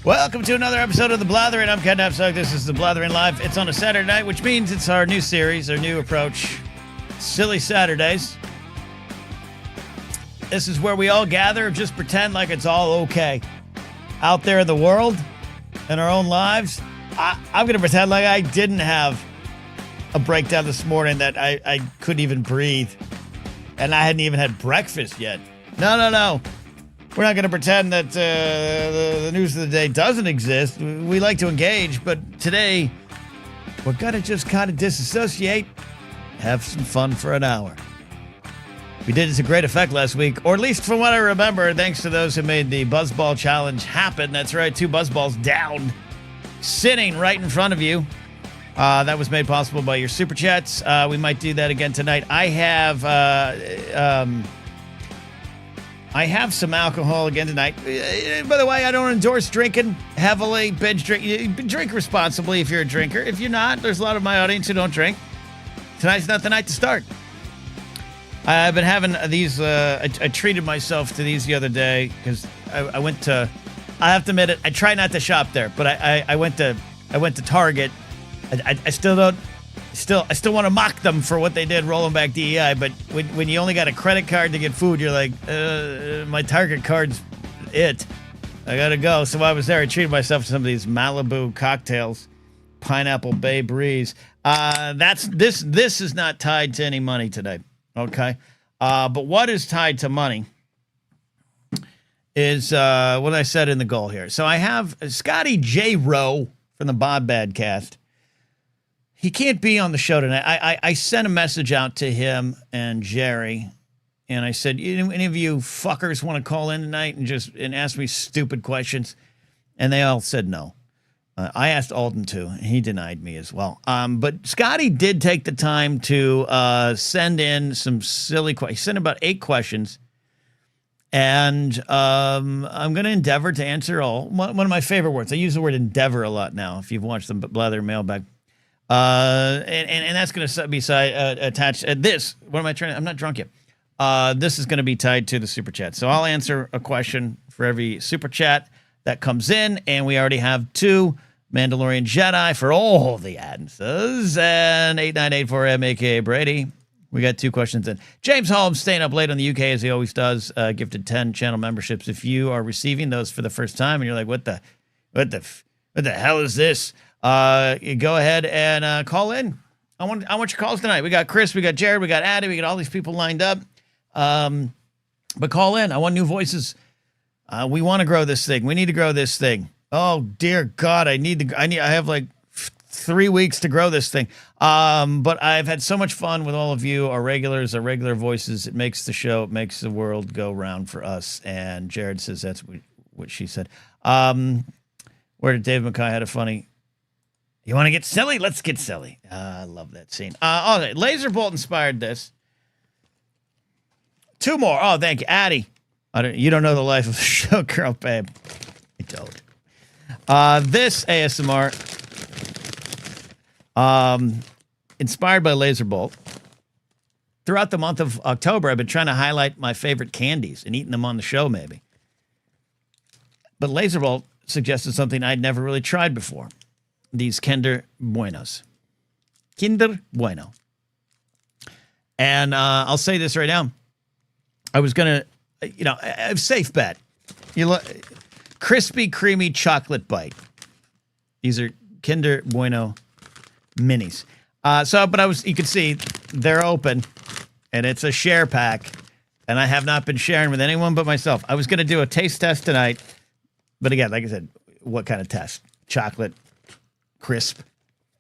Welcome to another episode of The Blathering. I'm Ken Napzok. This is The Blathering Live. It's on a Saturday night, which means it's our new series, our new approach, Silly Saturdays. This is where we all gather, just pretend like it's all okay. Out there in the world, in our own lives, I'm going to pretend like I didn't have a breakdown this morning that I couldn't even breathe. And I hadn't even had breakfast yet. No. We're not going to pretend that the news of the day doesn't exist. We like to engage, but today we're going to just kind of disassociate, have some fun for an hour. We did it to great effect last week, or at least from what I remember, thanks to those who made the Buzzball Challenge happen. That's right, 2 Buzzballs down, sitting right in front of you. That was made possible by your Super Chats. We might do that again tonight. I have some alcohol again tonight. By the way, I don't endorse drinking heavily, binge drink. Drink responsibly if you're a drinker. If you're not, there's a lot of my audience who don't drink. Tonight's not the night to start. I've been having these, I treated myself to these the other day because I went to, I have to admit it, I try not to shop there, but I went to Target. I still want to mock them for what they did rolling back DEI, but when you only got a credit card to get food, you're like, my Target card's it. I gotta go. So while I was there, I treated myself to some of these Malibu cocktails, Pineapple Bay Breeze. This is not tied to any money today, okay? But what is tied to money is what I said in the goal here. So I have Scotty J. Rowe from the Bob Badcast. He can't be on the show tonight. I sent a message out to him and Jerry, and I said, any of you fuckers want to call in tonight and ask me stupid questions? And they all said no. I asked Alden to, and he denied me as well. But Scotty did take the time to send in some silly questions. He sent about 8 questions, and I'm going to endeavor to answer all. One of my favorite words. I use the word endeavor a lot now, if you've watched the Blather mailbag. And that's going to be attached at this. What am I trying to? I'm not drunk yet. This is going to be tied to the super chat. So I'll answer a question for every super chat that comes in, and we already have 2 Mandalorian Jedi for all the answers, and 8984M, aka Brady. We got 2 questions in. James Holmes staying up late on the UK as he always does. Gifted 10 channel memberships. If you are receiving those for the first time and you're like, what the hell is this? You go ahead and call in. I want your calls tonight. We got Chris, we got Jared, we got Addie, we got all these people lined up. But call in. I want new voices. We want to grow this thing. We need to grow this thing. Oh dear God, I have like 3 weeks to grow this thing. But I've had so much fun with all of you, our regulars, our regular voices. It makes the show, it makes the world go round for us. And Jared says that's what she said. Where did Dave McKay had a funny? You want to get silly? Let's get silly. I love that scene. Okay, Laser Bolt inspired this. 2 more. Oh, thank you. Addie. You don't know the life of the show, girl, babe. I don't. This ASMR, inspired by Laser Bolt. Throughout the month of October, I've been trying to highlight my favorite candies and eating them on the show, maybe. But Laser Bolt suggested something I'd never really tried before. These Kinder Buenos. Kinder Bueno. And I'll say this right now. I was going to, a safe bet. Crispy, creamy chocolate bite. These are Kinder Bueno minis. You can see they're open, and it's a share pack, and I have not been sharing with anyone but myself. I was going to do a taste test tonight, but again, like I said, what kind of test? Chocolate. Crisp.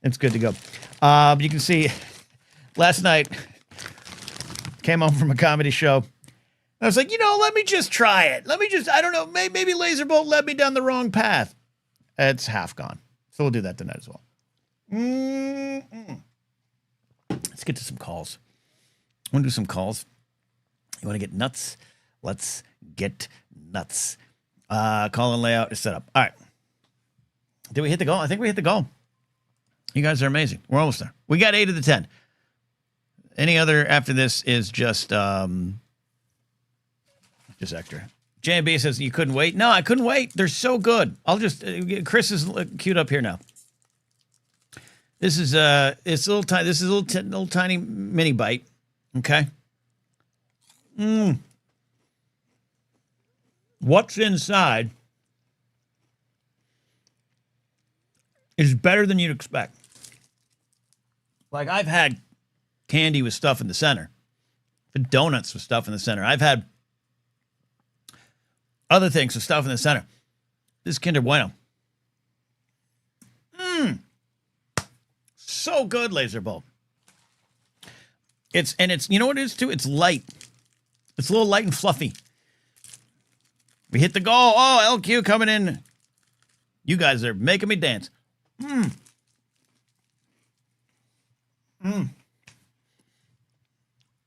It's good to go. You can see last night came home from a comedy show. I was like, let me just try it. I don't know, maybe Laser Bolt led me down the wrong path. It's half gone. So we'll do that tonight as well. Let's get to some calls. I want to do some calls. You want to get nuts? Let's get nuts. Call and layout is set up. All right. Did we hit the goal? I think we hit the goal. You guys are amazing. We're almost there. We got 8 of the 10. Any other after this is just extra. JB says you couldn't wait. No, I couldn't wait. They're so good. I'll just Chris is queued up here now. This is it's a little tiny. This is a little tiny mini bite. Okay. What's inside is better than you'd expect. Like, I've had candy with stuff in the center, donuts with stuff in the center. I've had other things with stuff in the center. This is Kinder Bueno. So good, Laser Bulb. It's you know what it is too? It's light. It's a little light and fluffy. We hit the goal. Oh, LQ coming in. You guys are making me dance.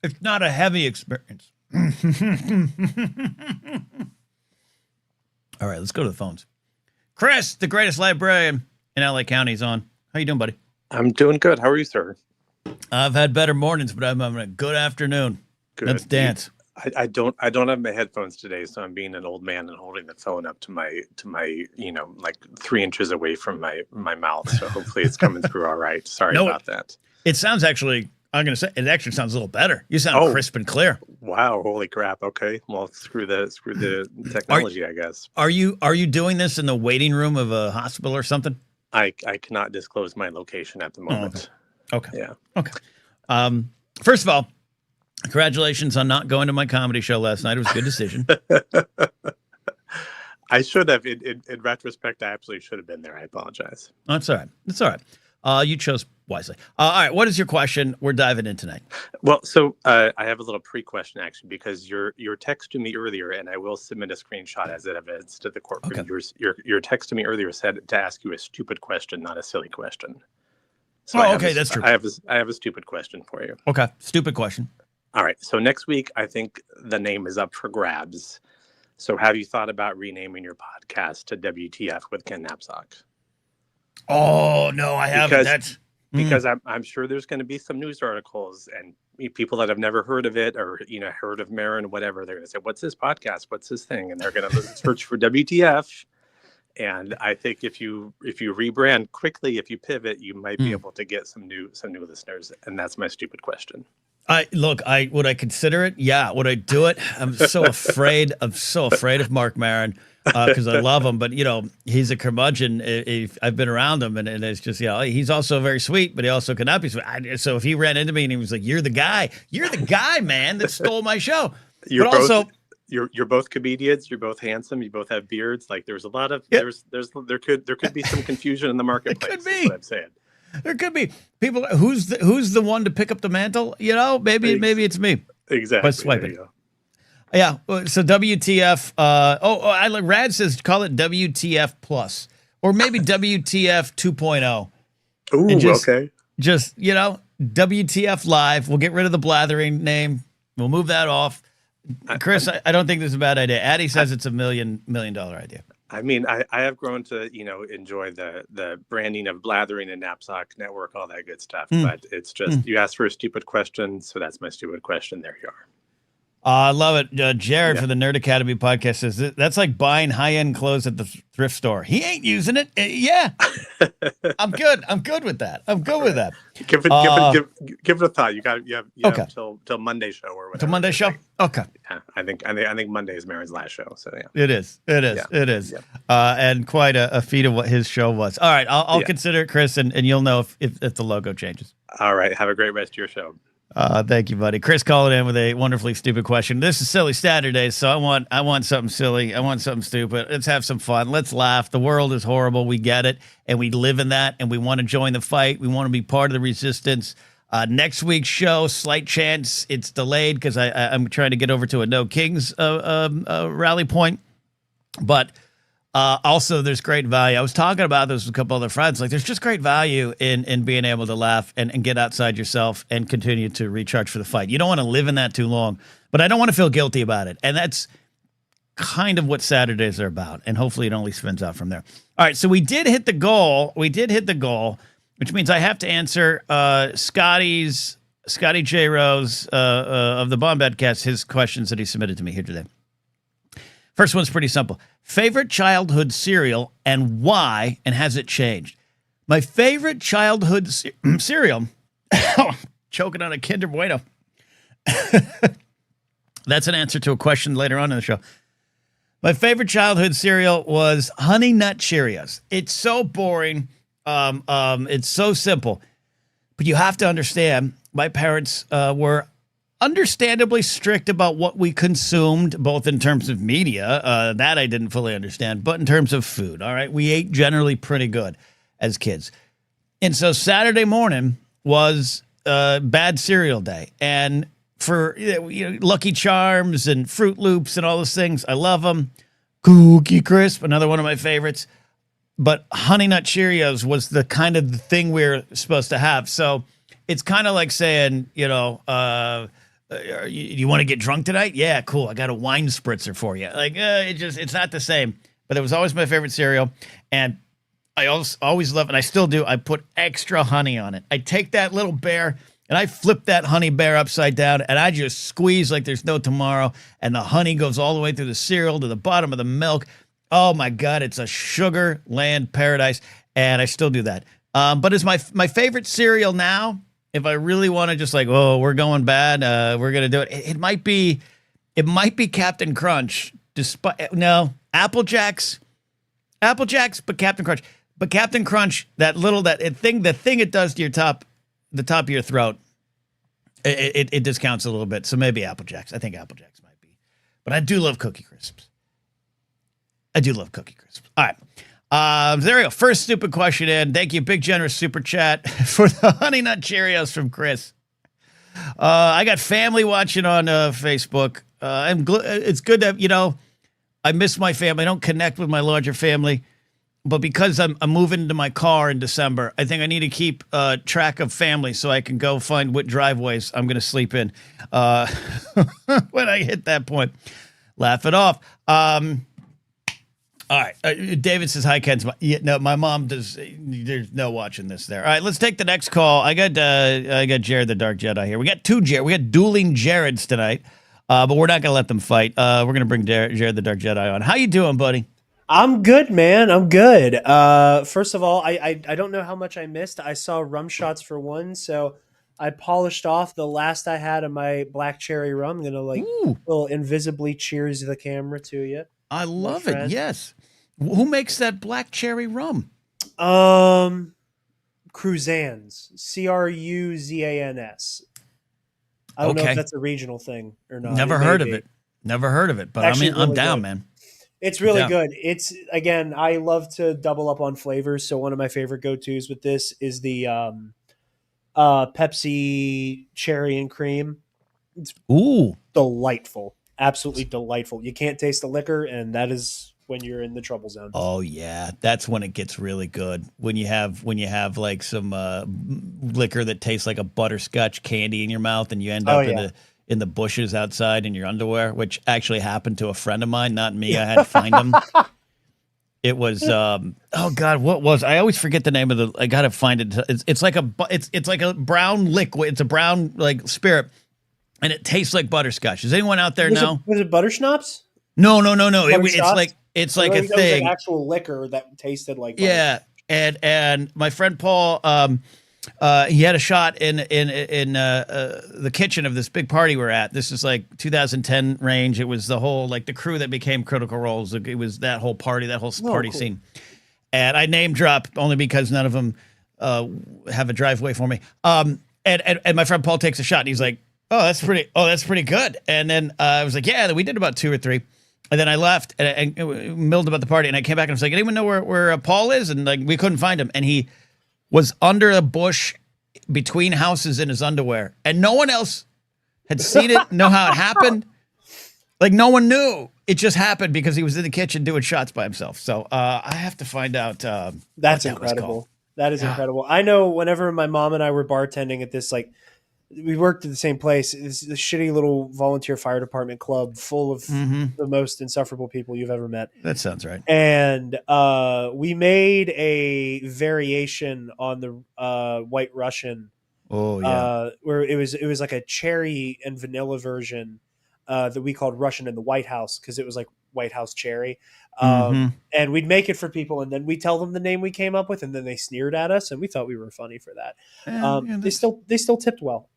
It's not a heavy experience. All right, let's go to the phones. Chris, the greatest librarian in LA County, is on. How you doing, buddy? I'm doing good. How are you, sir? I've had better mornings, but I'm having a good afternoon. Good. Let's dance. I don't have my headphones today, so I'm being an old man and holding the phone up to my like 3 inches away from my mouth. So hopefully it's coming through all right. Sorry about that. It sounds actually. I'm going to say it actually sounds a little better. You sound crisp and clear. Wow! Holy crap! Okay, well, screw the technology, I guess. Are you doing this in the waiting room of a hospital or something? I cannot disclose my location at the moment. Oh, okay. Yeah. Okay. First of all, congratulations on not going to my comedy show last night. It was a good decision. I should have. In retrospect, I absolutely should have been there. I apologize. That's all right. That's all right. You chose wisely. All right. What is your question? We're diving in tonight. Well, so I have a little pre-question, actually, because your text to me earlier, and I will submit a screenshot as evidence to the court. Okay. Your text to me earlier said to ask you a stupid question, not a silly question. So that's true. I have a stupid question for you. Okay. Stupid question. All right. So next week, I think the name is up for grabs. So have you thought about renaming your podcast to WTF with Ken Napzok? Oh, no, I haven't. Because I'm sure there's going to be some news articles and people that have never heard of it or, heard of Marin, whatever. They're going to say, what's this podcast? What's this thing? And they're going to search for WTF. And I think if you rebrand quickly, if you pivot, you might be able to get some new listeners. And that's my stupid question. Would I consider it? Yeah. Would I do it? I'm so afraid. Of Mark Maron because I love him, but he's a curmudgeon. I've been around him, and it's just he's also very sweet, but he also cannot be sweet. So if he ran into me and he was like, "You're the guy, man, that stole my show," you're both comedians. You're both handsome. You both have beards. Like there's a lot of there could be some confusion in the marketplace. It could be. Is what I'm saying. There could be people. Who's the one to pick up the mantle? Maybe it's me. Exactly. By swiping. Yeah. So WTF? Rad says call it WTF plus, or maybe WTF 2.0. Ooh, okay. Just WTF live. We'll get rid of the Blathering name. We'll move that off. Chris, I don't think this is a bad idea. Addie says it's $1 million idea. I mean, I have grown to, enjoy the branding of Blathering and Napzok Network, all that good stuff. But it's just, you asked for a stupid question, so that's my stupid question. There you are. I love it. Jared for the Nerd Academy podcast says that's like buying high-end clothes at the thrift store. He ain't using it. Yeah. I'm good. I'm good with that. Give it a thought. You have till Monday show or whatever. Till Monday show? Okay. Yeah, I think Monday is Marin's last show. So yeah. It is. Yeah. And quite a feat of what his show was. All right, I'll consider it, Chris, and you'll know if the logo changes. All right. Have a great rest of your show. Thank you, buddy. Chris calling in with a wonderfully stupid question. This is Silly Saturday, so I want something silly. I want something stupid. Let's have some fun. Let's laugh. The world is horrible. We get it, and we live in that, and we want to join the fight. We want to be part of the resistance. Next week's show, slight chance it's delayed because I'm trying to get over to a No Kings rally point, but also there's great value. I was talking about this with a couple other friends. Like, there's just great value in being able to laugh and get outside yourself and continue to recharge for the fight. You don't want to live in that too long, but I don't want to feel guilty about it. And that's kind of what Saturdays are about. And hopefully it only spins out from there. All right. So we did hit the goal. Which means I have to answer Scotty J. Rose of the Bombadcast, his questions that he submitted to me here today. First one's pretty simple. Favorite childhood cereal and why, and has it changed? My favorite childhood cereal, choking on a Kinder Bueno. That's an answer to a question later on in the show. My favorite childhood cereal was Honey Nut Cheerios. It's so boring. It's so simple. But you have to understand, my parents were understandably strict about what we consumed, both in terms of media, that I didn't fully understand, but in terms of food, all right? We ate generally pretty good as kids. And so Saturday morning was bad cereal day. And for Lucky Charms and Fruit Loops and all those things, I love them. Cookie Crisp, another one of my favorites. But Honey Nut Cheerios was the kind of the thing we were supposed to have. So it's kind of like saying, you want to get drunk tonight? Yeah, cool. I got a wine spritzer for you. Like, it's not the same. But it was always my favorite cereal. And I always love, and I still do, I put extra honey on it. I take that little bear, and I flip that honey bear upside down, and I just squeeze like there's no tomorrow. And the honey goes all the way through the cereal to the bottom of the milk. Oh, my God, it's a sugar land paradise. And I still do that. But it's my favorite cereal now. If I really want to just like, oh, we're going bad, we're going to do it. It might be Captain Crunch. Apple Jacks, but Captain Crunch. But Captain Crunch, the thing it does to the top of your throat, it discounts a little bit. So maybe Apple Jacks. I think Apple Jacks might be. But I do love Cookie Crisps. All right. There we go. First stupid question in. Thank you. Big generous super chat for the Honey Nut Cheerios from Chris. I got family watching on Facebook. It's good that, I miss my family. I don't connect with my larger family. But because I'm moving into my car in December, I think I need to keep track of family so I can go find what driveways I'm going to sleep in when I hit that point. Laugh it off. All right. David says, hi, Ken. No, my mom does. There's no watching this there. All right, let's take the next call. I got Jared the Dark Jedi here. We got two Jared. We got dueling Jareds tonight, but we're not going to let them fight. We're going to bring Jared the Dark Jedi on. How you doing, buddy? I'm good, man. I'm good. First of all, I don't know how much I missed. I saw rum shots for one, so I polished off the last I had of my black cherry rum. I'm going to little invisibly cheers the camera to you. I love it. Yes. Who makes that black cherry rum? Cruzans. Cruzans. I don't know if that's a regional thing or not. Never heard of it. But actually, I'm down, man. It's really good. It's, again, I love to double up on flavors. So one of my favorite go-tos with this is the Pepsi cherry and cream. It's delightful. Absolutely delightful. You can't taste the liquor, and that is when you're in the trouble zone. Oh yeah, that's when it gets really good. When you have like some liquor that tastes like a butterscotch candy in your mouth, and you end up in the bushes outside in your underwear, which actually happened to a friend of mine, not me. I had to find him. It was oh God, what was? I always forget the name of the. I gotta find it. It's like a brown liquid. It's a brown like spirit. And it tastes like butterscotch. Does anyone out there know? Was it butter schnapps? No. It's like a thing. Like actual liquor that tasted like butter. Yeah. And my friend Paul, he had a shot in the kitchen of this big party we're at. This is like 2010 range. It was the whole the crew that became Critical Roles. It was that whole party scene. And I name drop only because none of them have a driveway for me. And my friend Paul takes a shot and he's like, Oh, that's pretty good. And then I was like, yeah, we did about 2 or 3. And then I left and milled about the party. And I came back and I was like, anyone know where Paul is? And we couldn't find him. And he was under a bush between houses in his underwear. And no one else had seen it, know how it happened. No one knew. It just happened because he was in the kitchen doing shots by himself. So I have to find out. That's incredible. That is incredible. I know whenever my mom and I were bartending at this, we worked at the same place. It's a shitty little volunteer fire department club full of the most insufferable people you've ever met. That sounds right. And we made a variation on the White Russian. Oh yeah, where it was like a cherry and vanilla version that we called Russian in the White House because it was like White House cherry. Mhm. And we'd make it for people, and then we tell them the name we came up with, and then they sneered at us, and we thought we were funny for that. Yeah, They still tipped well.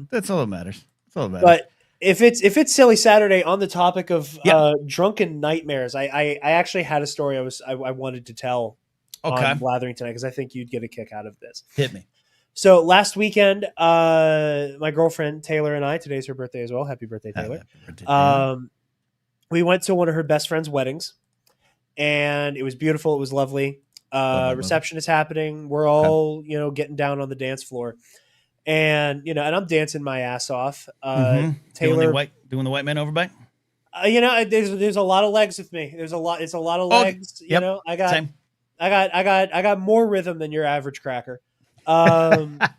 that's all that matters. That's all that matters. But if it's Silly Saturday, on the topic of Yeah. drunken nightmares, I actually had a story I wanted to tell Okay. on Blathering tonight because I think you'd get a kick out of this. Hit me. So last weekend, my girlfriend Taylor and I, today's her birthday as well. Happy birthday, Taylor. Happy birthday, Taylor. We went to one of her best friend's weddings, and it was beautiful. It was lovely. Reception is happening. We're all getting down on the dance floor, and and I'm dancing my ass off. Taylor doing the white man overbite. There's a lot of legs with me. It's a lot of legs. Yep. I got Same. I got more rhythm than your average cracker. But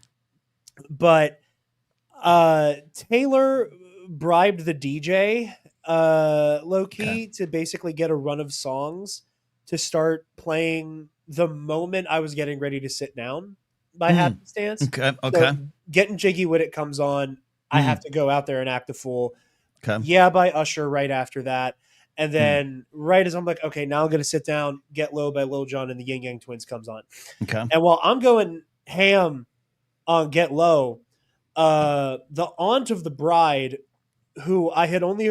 Taylor bribed the DJ low key to basically get a run of songs to start playing the moment I was getting ready to sit down by happenstance. Okay. So Getting Jiggy With It comes on. I have to go out there and act a fool. Okay. Yeah, by Usher right after that. And then right as I'm like, okay, now I'm going to sit down, Get Low by Lil Jon and the Yin Yang Twins comes on. Okay. And while I'm going ham on Get Low, the aunt of the bride, who I had only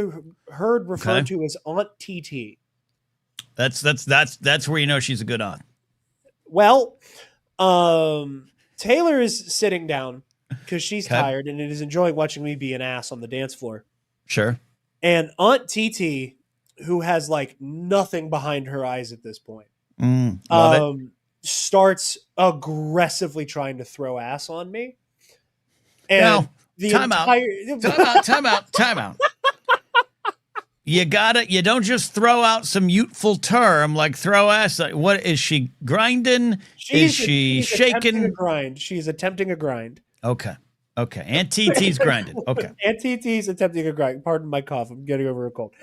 heard referred to as Aunt TT. That's where you know she's a good aunt. Well, Taylor is sitting down because she's tired and is enjoying watching me be an ass on the dance floor. Sure. And Aunt TT, who has like nothing behind her eyes at this point, Love it. starts aggressively trying to throw ass on me. And Now, time out. You don't just throw out some youthful term like throw ass. What is she grinding? Is she shaking? She's attempting a grind. Okay. Aunt TT's grinding. Okay. Aunt TT's attempting a grind. Pardon my cough. I'm getting over a cold.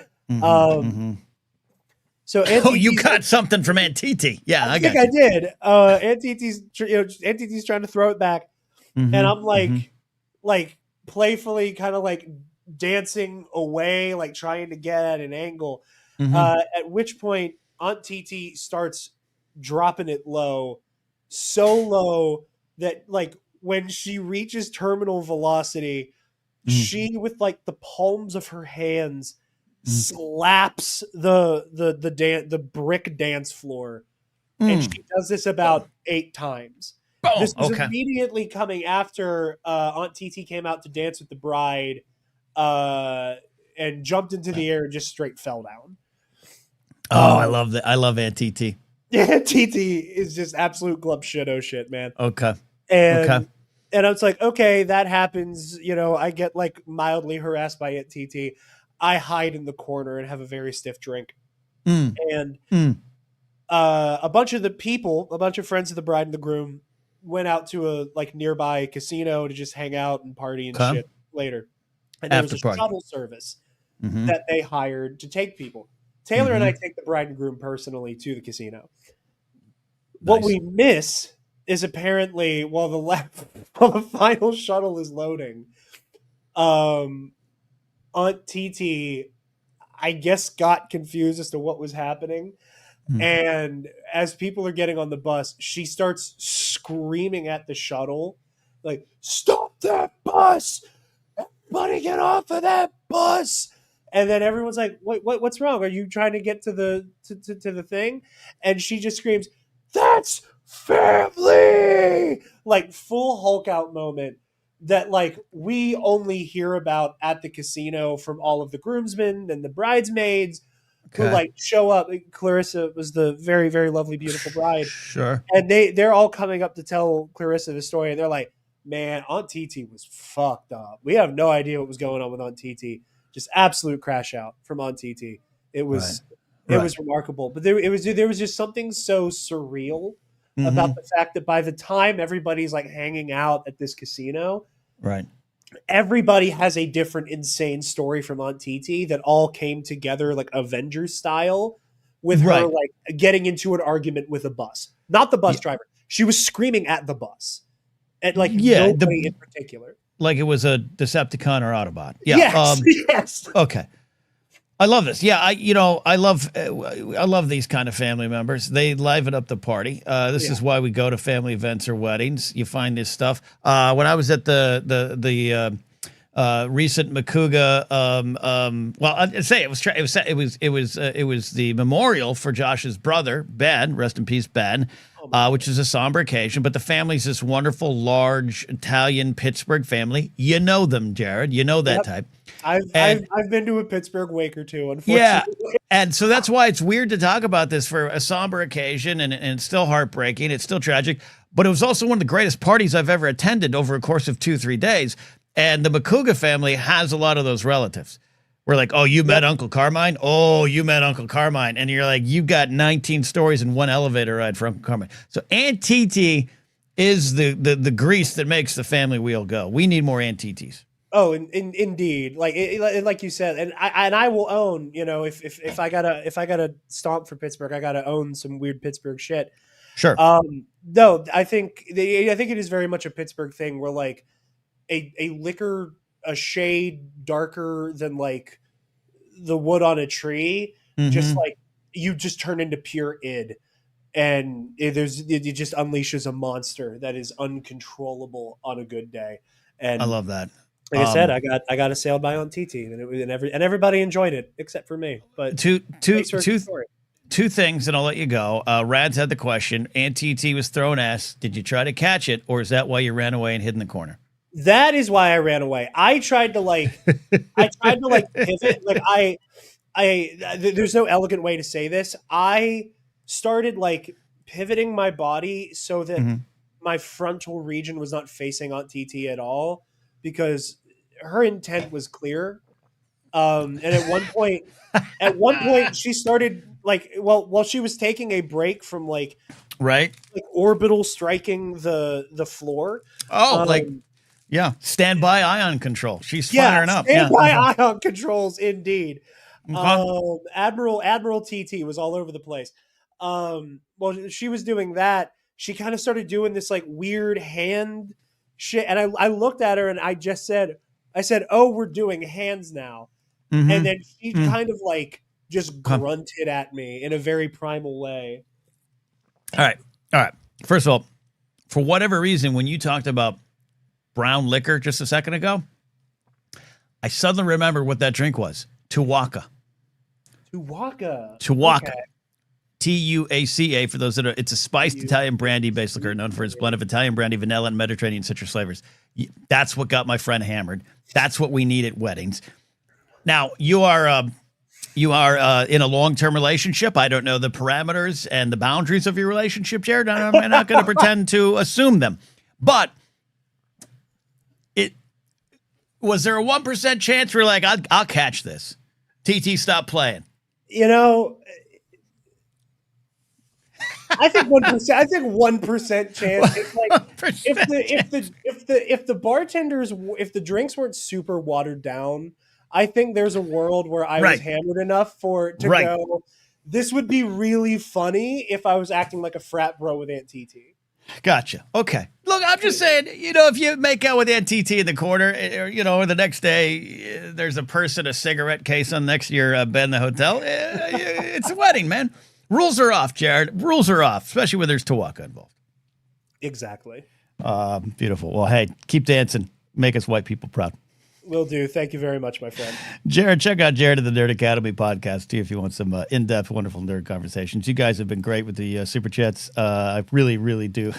So Aunt you got something from Aunt TT. Yeah, I think I did. Aunt TT's trying to throw it back, and I'm like playfully kind of like dancing away, like trying to get at an angle. At which point Aunt TT starts dropping it low, so low that like when she reaches terminal velocity, she with like the palms of her hands slaps the brick dance floor, and she does this about 8 times. Boom. This was immediately coming after Aunt TT came out to dance with the bride, and jumped into the air and just straight fell down. I love that. I love Aunt TT. Aunt TT is just absolute glub shit, man. Okay. And I was like, okay, that happens. I get like mildly harassed by Aunt TT. I hide in the corner and have a very stiff drink. And a bunch of friends of the bride and the groom went out to a like nearby casino to just hang out and party and shit later. And there was a shuttle service that they hired to take people. Taylor and I take the bride and groom personally to the casino. Nice. What we miss is apparently while the final shuttle is loading, Aunt TT, I guess, got confused as to what was happening. And as people are getting on the bus, she starts screaming at the shuttle, like, "Stop that bus! Everybody get off of that bus!" And then everyone's like, "What's wrong? Are you trying to get to the thing?" And she just screams, "That's family!" Like full Hulk out moment that like we only hear about at the casino from all of the groomsmen and the bridesmaids who like show up. Clarissa was the very, very lovely, beautiful bride. Sure. And they're all coming up to tell Clarissa the story, and they're like, "Man, Aunt TT was fucked up. We have no idea what was going on with Aunt TT. Just absolute crash out from Aunt TT. It was it was remarkable." But there was just something so surreal about the fact that by the time everybody's like hanging out at this casino, everybody has a different insane story from Aunt TT that all came together like Avengers style with her like getting into an argument with a bus. Not the bus driver. She was screaming at the bus. At like nobody in particular. like it was a Decepticon or Autobot. Yeah. Yes. Yes. Okay. I love this. Yeah, I love these kind of family members. They liven up the party. This is why we go to family events or weddings. You find this stuff. When I was at the recent Makuga, well, I'd say it was the memorial for Josh's brother Ben. Rest in peace, Ben. Which is a somber occasion, but the family's this wonderful, large Italian Pittsburgh family. You know them, Jared. You know that type. I've been to a Pittsburgh wake or two, unfortunately. Yeah, and so that's why it's weird to talk about this for a somber occasion, and it's still heartbreaking. It's still tragic, but it was also one of the greatest parties I've ever attended over a course of 2-3 days. And the Makuga family has a lot of those relatives. We're like, oh, you met Uncle Carmine? Oh, you met Uncle Carmine. And you're like, you've got 19 stories in one elevator ride for Uncle Carmine. So Aunt TT is the grease that makes the family wheel go. We need more Aunt TTs. Oh, indeed. Like you said, and I will own, if I gotta stomp for Pittsburgh, I gotta own some weird Pittsburgh shit. Sure. No, I think it is very much a Pittsburgh thing where like a liquor a shade darker than like the wood on a tree, just like you just turn into pure id, and it just unleashes a monster that is uncontrollable on a good day. And I love that. Like I said, I got a sailed by on TT, and everybody enjoyed it except for me. But two things, and I'll let you go. Rads had the question. Aunt TT was throwing ass. Did you try to catch it, or is that why you ran away and hid in the corner? That is why I ran away. I tried to pivot. Like there's no elegant way to say this. I started like pivoting my body so that my frontal region was not facing Aunt TT at all, because her intent was clear. And at one point she started like, while she was taking a break from like orbital striking the floor. Yeah, standby ion control. She's firing up. Standby ion controls, indeed. Admiral TT was all over the place. Well, she was doing that. She kind of started doing this like weird hand shit, and I looked at her and I said, "Oh, we're doing hands now." And then she kind of like just grunted at me in a very primal way. All right. First of all, for whatever reason, when you talked about brown liquor just a second ago, I suddenly remember what that drink was. Tuaca. Okay. Tuaca, for those that are, it's a spiced Italian brandy-based liquor known for its blend of Italian brandy, vanilla, and Mediterranean citrus flavors. That's what got my friend hammered. That's what we need at weddings. Now, you are in a long-term relationship. I don't know the parameters and the boundaries of your relationship, Jared. I'm not going to pretend to assume them. But was there a 1% chance we're like, I'll catch this? TT, stop playing. I think 1%. I think 1% chance. It's like if the bartenders, if the drinks weren't super watered down, I think there's a world where I was hammered enough to go. This would be really funny if I was acting like a frat bro with Aunt TT. Gotcha. Okay. Look, I'm just saying, if you make out with Aunt TT in the corner, or the next day there's a cigarette case on next to your bed in the hotel, it's a wedding, man. Rules are off, Jared. Rules are off, especially when there's Tuaca involved. Exactly. Beautiful. Well, hey, keep dancing. Make us white people proud. Will do. Thank you very much, my friend. Jared, check out Jared at the Nerd Academy podcast, too, if you want some in-depth, wonderful nerd conversations. You guys have been great with the Super Chats. I really, really do.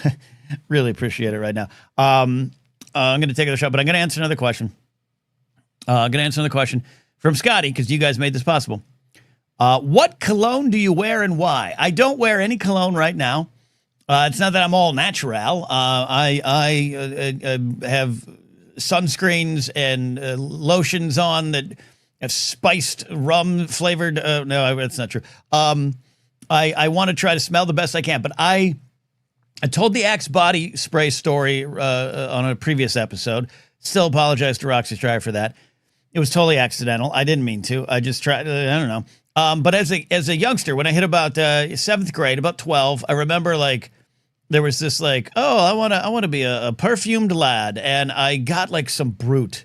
Really appreciate it right now. I'm going to take it a shot, but I'm going to answer another question. From Scotty, because you guys made this possible. What cologne do you wear and why? I don't wear any cologne right now. It's not that I'm all natural. I have sunscreens and lotions on that have spiced rum flavored. No, that's not true. I want to try to smell the best I can, but I told the Axe body spray story on a previous episode. Still apologize to Roxy Strive for that. It was totally accidental. I didn't mean to. I just tried. I don't know. But as a youngster, when I hit about 7th grade, about 12, I remember like there was this like, oh, I want to be a perfumed lad, and I got like some Brute.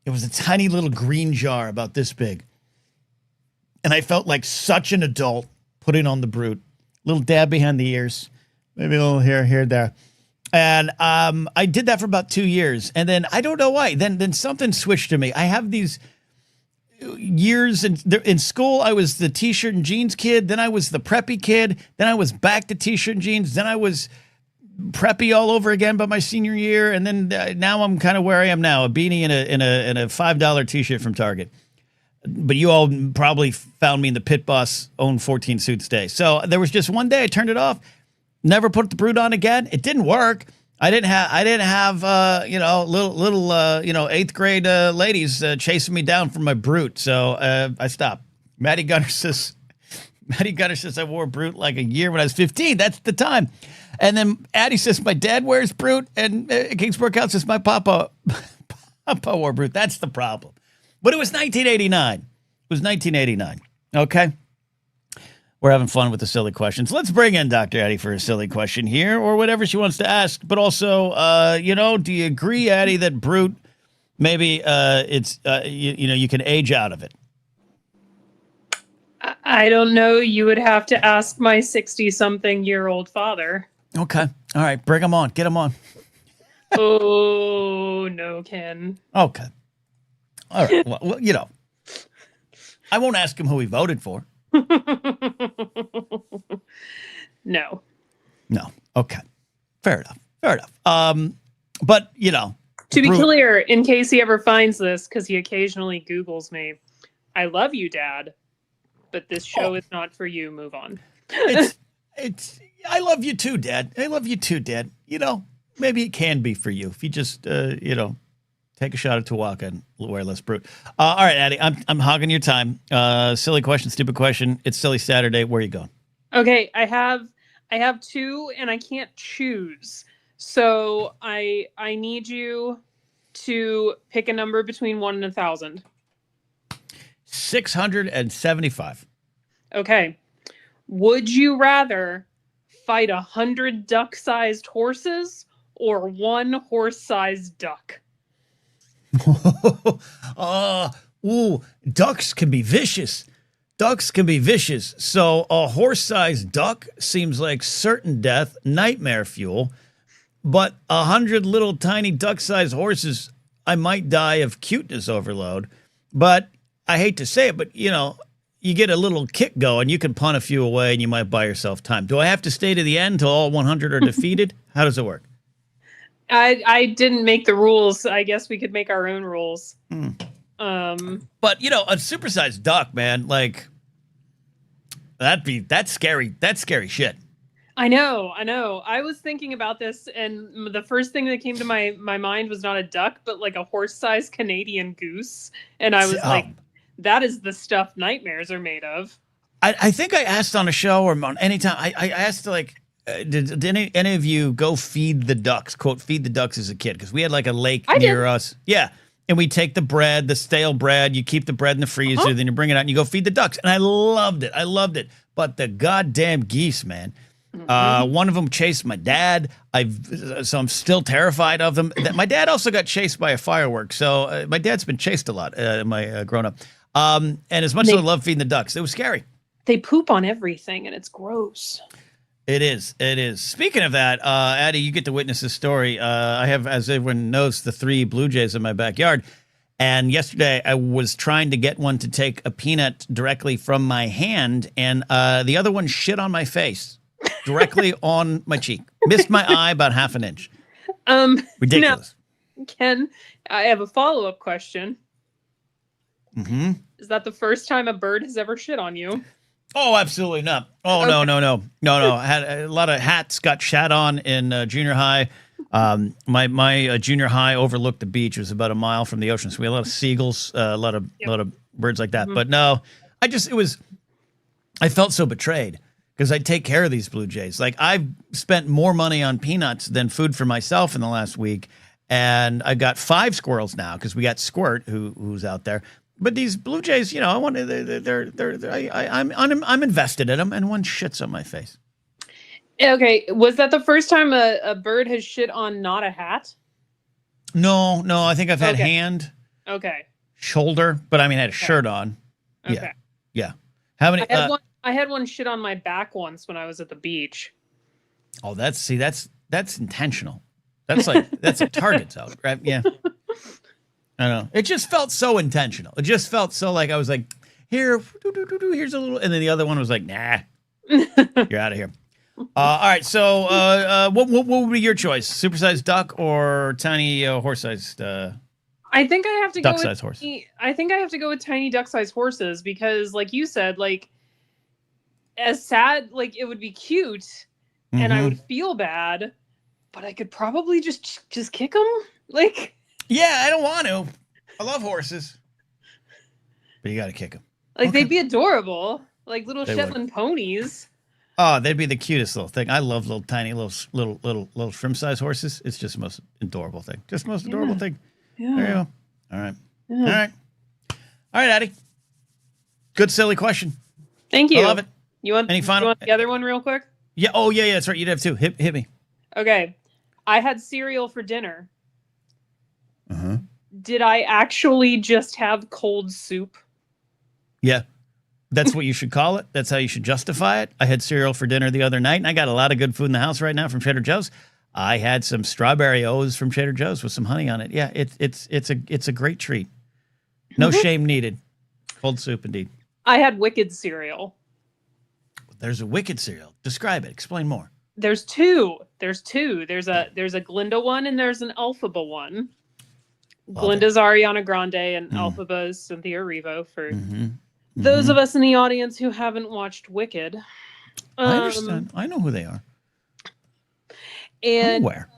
It was a tiny little green jar about this big, and I felt like such an adult putting on the Brute. Little dab behind the ears, maybe a little here, there. And I did that for about 2 years. And then I don't know why. Then something switched to me. I have these years in school. I was the t-shirt and jeans kid. Then I was the preppy kid. Then I was back to t-shirt and jeans. Then I was preppy all over again by my senior year. And then now I'm kind of where I am now, a beanie and a $5 t-shirt from Target. But you all probably found me in the Pit Boss Own 14 Suits day. So there was just one day I turned it off, never put the Brute on again. It didn't work. I didn't have little 8th grade ladies chasing me down for my Brute. So I stopped. Maddie Gunner says I wore Brute like a year when I was 15. That's the time. And then Addie says my dad wears Brute, and Kings Workout says my papa wore Brute. That's the problem. But it was 1989. It was 1989. Okay. We're having fun with the silly questions. Let's bring in Dr. Addie for a silly question here, or whatever she wants to ask. But also, do you agree, Addie, that Brute, maybe you can age out of it? I don't know. You would have to ask my 60-something-year-old father. Okay. All right. Bring him on. Get him on. Oh, no, Ken. Okay. All right. Well, I won't ask him who he voted for. No. Okay. Fair enough. But to be clear, in case he ever finds this, because he occasionally Googles me, I love you, Dad, but this show is not for you. Move on. It's. I love you too, Dad. I love you too, Dad. Maybe it can be for you if you just take a shot at Tawaka and wear less Brute. All right, Addie, I'm hogging your time. Silly question, stupid question. It's Silly Saturday. Where are you going? Okay, I have two, and I can't choose. So I need you to pick a number between 1 and 1,000. 675. Okay. Would you rather fight 100 duck-sized horses or 1 horse-sized duck? Ducks can be vicious. So a horse-sized duck seems like certain death, nightmare fuel. But 100 little tiny duck-sized horses, I might die of cuteness overload. But I hate to say it, but you get a little kick going, you can punt a few away, and you might buy yourself time. Do I have to stay to the end until all 100 are defeated? How does it work? I didn't make the rules. I guess we could make our own rules. But a supersized duck, man, like that's scary. That's scary shit. I know. I was thinking about this, and the first thing that came to my mind was not a duck, but like a horse-sized Canadian goose. And I was like, that is the stuff nightmares are made of. I think I asked on a show or on any time. I asked did any of you go feed the ducks? Quote, feed the ducks as a kid, because we had like a lake near us. Yeah. And we take the bread, the stale bread, you keep the bread in the freezer, then you bring it out and you go feed the ducks. And I loved it. But the goddamn geese, man. One of them chased my dad. So I'm still terrified of them. My dad also got chased by a firework. So my dad's been chased a lot, my grown up. And as much as I love feeding the ducks, it was scary. They poop on everything, and it's gross. It is. Speaking of that, Addie, you get to witness this story. I have, as everyone knows, the 3 Blue Jays in my backyard. And yesterday I was trying to get one to take a peanut directly from my hand, and the other one shit on my face. Directly on my cheek. Missed my eye about half an inch. Ridiculous. Now, Ken, I have a follow-up question. Mm-hmm. Is that the first time a bird has ever shit on you? Oh, absolutely not. Oh, okay. No. I had a lot of hats got shat on in junior high. My junior high overlooked the beach. It was about a mile from the ocean. So we had a lot of seagulls, a lot of birds like that. Mm-hmm. But no, I felt so betrayed. Because I take care of these Blue Jays. Like, I've spent more money on peanuts than food for myself in the last week, and I got 5 squirrels now because we got Squirt, who's out there. But these Blue Jays, I'm invested in them, and one shits on my face. Okay, was that the first time a bird has shit on not a hat? No, I think I've had Okay. hand, Okay. shoulder, but I mean, I had a Okay. shirt on. Okay. Yeah. How many? I had one shit on my back once when I was at the beach. Oh, that's intentional. That's like targets out, right? Yeah. I know. It just felt so intentional. It just felt so like I was like, here's a little, and then the other one was like, nah, you're out of here. All right. So, what would be your choice? Supersized duck or tiny horse-sized? I think I have to go duck-sized horse. I think I have to go with tiny duck-sized horses because, like you said, like as sad, like it would be cute, and I would feel bad, but I could probably just kick them. Like, yeah, I don't want to. I love horses, but you got to kick them. Like they'd be adorable, like little Shetland ponies. Oh, they'd be the cutest little thing. I love little tiny little shrimp-sized horses. It's just the most adorable thing. Just the most adorable thing. Yeah. There you go. All right. Yeah. All right. All right, Addie. Good silly question. Thank you. I love it. You want Any final? You want the other one real quick? Yeah. Oh, yeah. That's right. You'd have two. Hit me. Okay. I had cereal for dinner. Uh-huh. Did I actually just have cold soup? Yeah. That's what you should call it. That's how you should justify it. I had cereal for dinner the other night, and I got a lot of good food in the house right now from Trader Joe's. I had some strawberry O's from Trader Joe's with some honey on it. Yeah, it's a great treat. No shame needed. Cold soup, indeed. I had Wicked cereal. There's a Wicked cereal. Describe it. Explain more. There's two. There's a Glinda one and there's an Elphaba one. Glinda's Ariana Grande and Elphaba's Cynthia Erivo for those of us in the audience who haven't watched Wicked. I understand. I know who they are. And where?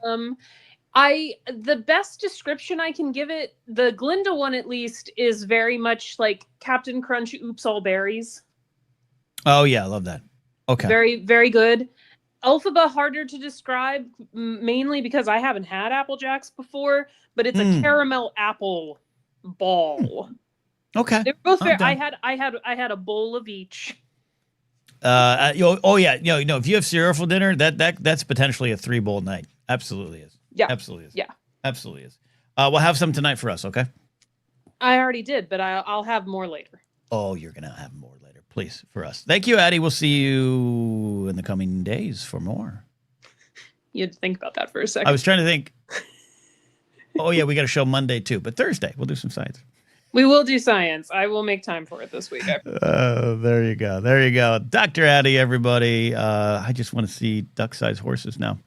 The best description I can give it, the Glinda one at least, is very much like Captain Crunch Oops All Berries. Oh yeah, I love that. Okay. Very, very good. Elphaba harder to describe, mainly because I haven't had Apple Jacks before, but it's a caramel apple ball. Okay. They're both very, I had a bowl of each. Oh yeah, if you have cereal for dinner, that's potentially a 3-bowl night. Absolutely is. Yeah. Absolutely is. Yeah. Absolutely is. We'll have some tonight for us, okay? I already did, but I'll have more later. Oh, you're gonna have more later, please, for us. Thank you, Addie. We'll see you in the coming days for more. You had to think about that for a second. I was trying to think. Oh yeah, we got a show Monday too, but Thursday we'll do some science. We will do science. I will make time for it this week. There you go. There you go. Dr. Addie, everybody. I just want to see duck-sized horses now.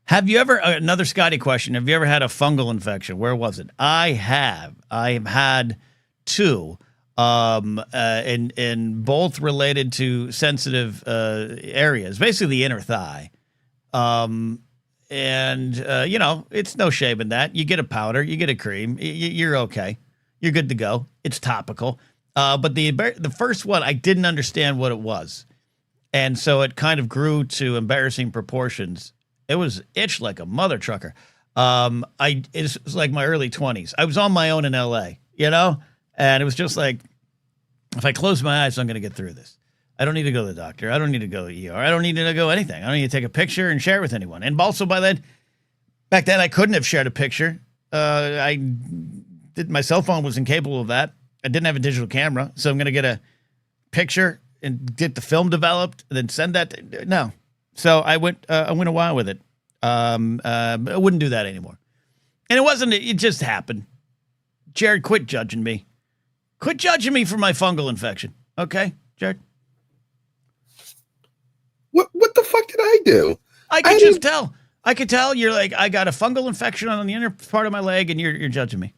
Have you ever, another Scotty question, have you ever had a fungal infection? Where was it? I have. I've had 2, and both related to sensitive areas, basically the inner thigh. It's no shame in that. You get a powder, you get a cream, you're okay. You're good to go. It's topical. But the first one, I didn't understand what it was. And so it kind of grew to embarrassing proportions. It was itch like a mother trucker. It was like my early 20s. I was on my own in LA, and it was just like, if I close my eyes, I'm going to get through this. I don't need to go to the doctor. I don't need to go to the ER. I don't need to go anything. I don't need to take a picture and share it with anyone. And also back then I couldn't have shared a picture. My cell phone was incapable of that. I didn't have a digital camera. So I'm going to get a picture and get the film developed and then send that. No. So I went a while with it. But I wouldn't do that anymore. And it just happened. Jared, quit judging me. Quit judging me for my fungal infection. Okay, Jared? What the fuck did I do? I could just tell. I could tell you're like, I got a fungal infection on the inner part of my leg, and you're judging me.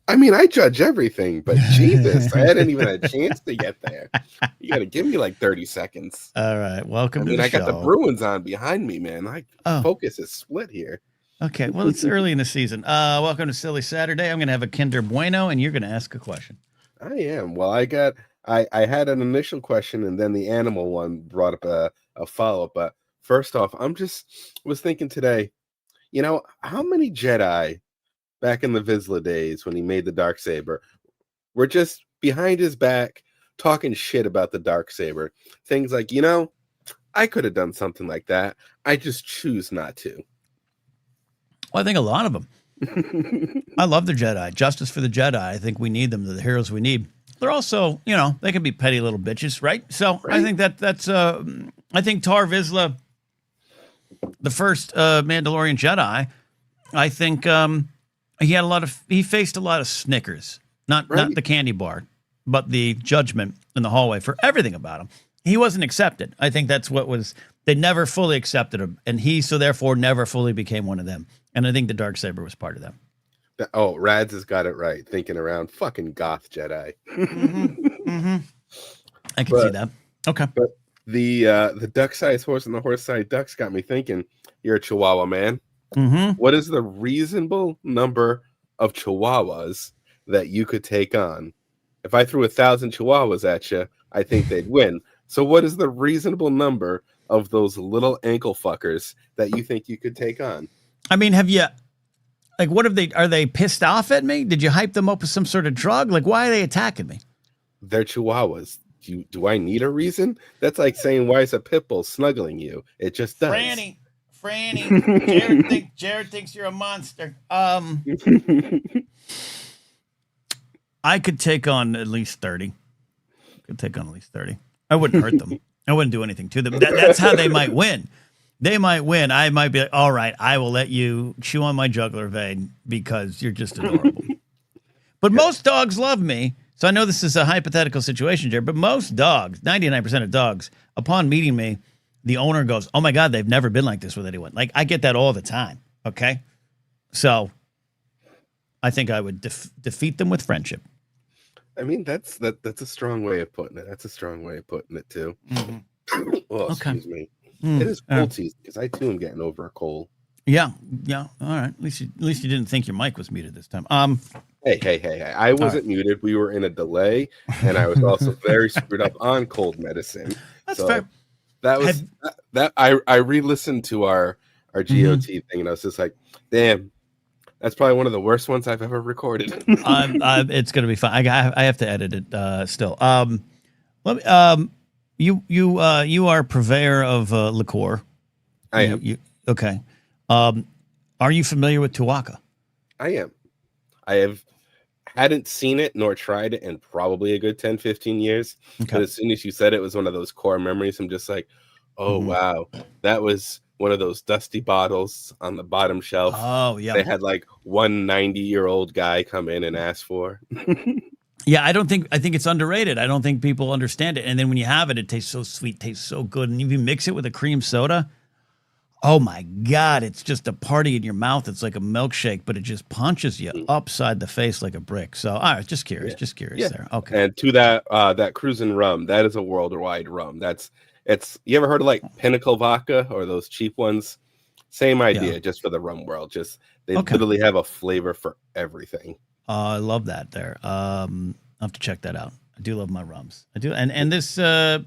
I mean, I judge everything, but Jesus, I hadn't even had a chance to get there. You got to give me like 30 seconds. All right, welcome to the show. I got the Bruins on behind me, man. Focus is split here. Okay, well, it's early in the season. Welcome to Silly Saturday. I'm going to have a Kinder Bueno, and you're going to ask a question. I am. Well, I had an initial question, and then the animal one brought up a follow-up. But first off, was thinking today, how many Jedi back in the Vizsla days when he made the Darksaber were just behind his back talking shit about the Darksaber? Things like, I could have done something like that. I just choose not to. Well, I think a lot of them. I love the Jedi. Justice for the Jedi. I think we need them. They're the heroes we need. They're also, you know, they can be petty little bitches, right? So Right. I think that's. I think Tar Vizsla, the first Mandalorian Jedi, I think he faced a lot of snickers, not the candy bar, but the judgment in the hallway for everything about him. He wasn't accepted. I think that's what was. They never fully accepted him, and he so therefore never fully became one of them. And I think the Darksaber was part of them. Oh, Rads has got it right. Thinking around fucking goth Jedi. I can see that. Okay. But the duck-sized horse and the horse-sized ducks got me thinking. You're a Chihuahua man. What is the reasonable number of Chihuahuas that you could take on? If I threw 1,000 Chihuahuas at you, I think they'd win. So what is the reasonable number of those little ankle fuckers that you think you could take on? I mean, have you, like, what have they, are they pissed off at me? Did you hype them up with some sort of drug? Like, why are they attacking me? They're Chihuahuas. Do I need a reason? That's like saying, why is a pit bull snuggling you? It just does. Franny, Jared thinks you're a monster. I could take on at least 30. I wouldn't hurt them. I wouldn't do anything to them. That's how they might win. They might win. I might be like, all right, I will let you chew on my jugular vein because you're just adorable. But most dogs love me. So I know this is a hypothetical situation, Jared, but most dogs, 99% of dogs, upon meeting me, the owner goes, oh my God, they've never been like this with anyone. Like, I get that all the time. Okay. So I think I would defeat them with friendship. I mean, that's a strong way of putting it. That's a strong way of putting it too. Well, excuse me. It is cold season because I too am getting over a cold. Yeah. All right. At least you didn't think your mic was muted this time. Hey. I wasn't muted. We were in a delay, and I was also very screwed up on cold medicine. That's fair. That was that I re-listened to our GOT thing, and I was just like, damn, that's probably one of the worst ones I've ever recorded. It's gonna be fine. I have to edit it still. You are purveyor of liqueur. I am. Okay. Are you familiar with Tuaca? I am. I hadn't seen it nor tried it in probably a good 10, 15 years. Okay. But as soon as you said it was one of those core memories, I'm just like, oh, wow. That was one of those dusty bottles on the bottom shelf. Oh, yeah. They had like one 90-year-old guy come in and ask for. Yeah, I think it's underrated. I don't think people understand it. And then when you have it, it tastes so sweet, tastes so good. And if you mix it with a cream soda, oh my God, it's just a party in your mouth. It's like a milkshake, but it just punches you upside the face like a brick. So, all right, just curious there. Okay. And to that cruising rum, that is a worldwide rum. You ever heard of like Pinnacle vodka or those cheap ones? Same idea, just for the rum world. Just they literally have a flavor for everything. I love that there. I'll have to check that out. I do love my rums. I do. And this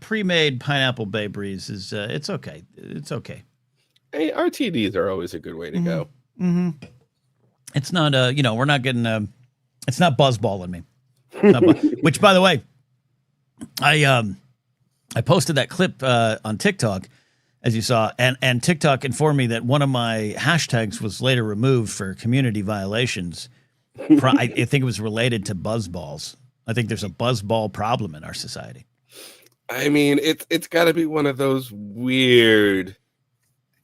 pre-made Pineapple Bay Breeze is it's okay. It's okay. Hey, RTDs are always a good way to go. It's not we're not getting it's not buzzballing me. Which, by the way, I posted that clip on TikTok, as you saw, and TikTok informed me that one of my hashtags was later removed for community violations. I think it was related to buzzballs. I think there's a buzzball problem in our society. I mean, it's got to be one of those weird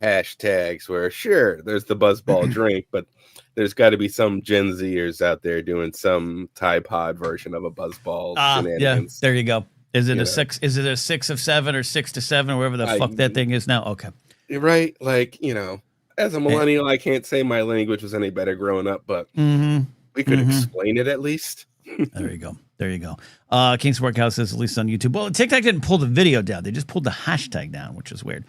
hashtags where, sure, there's the buzzball drink, but there's got to be some Gen Zers out there doing some Tide Pod version of a buzzball shenanigans. Yeah, there you go. Is it a 6? Is it a 6 of 7 or 6 to 7 or whatever the fuck that thing is now? Okay, you're right. Like, as a millennial, I can't say my language was any better growing up, but we could explain it at least. There you go. King's Workhouse says, at least on YouTube. Well, TikTok didn't pull the video down. They just pulled the hashtag down, which is weird.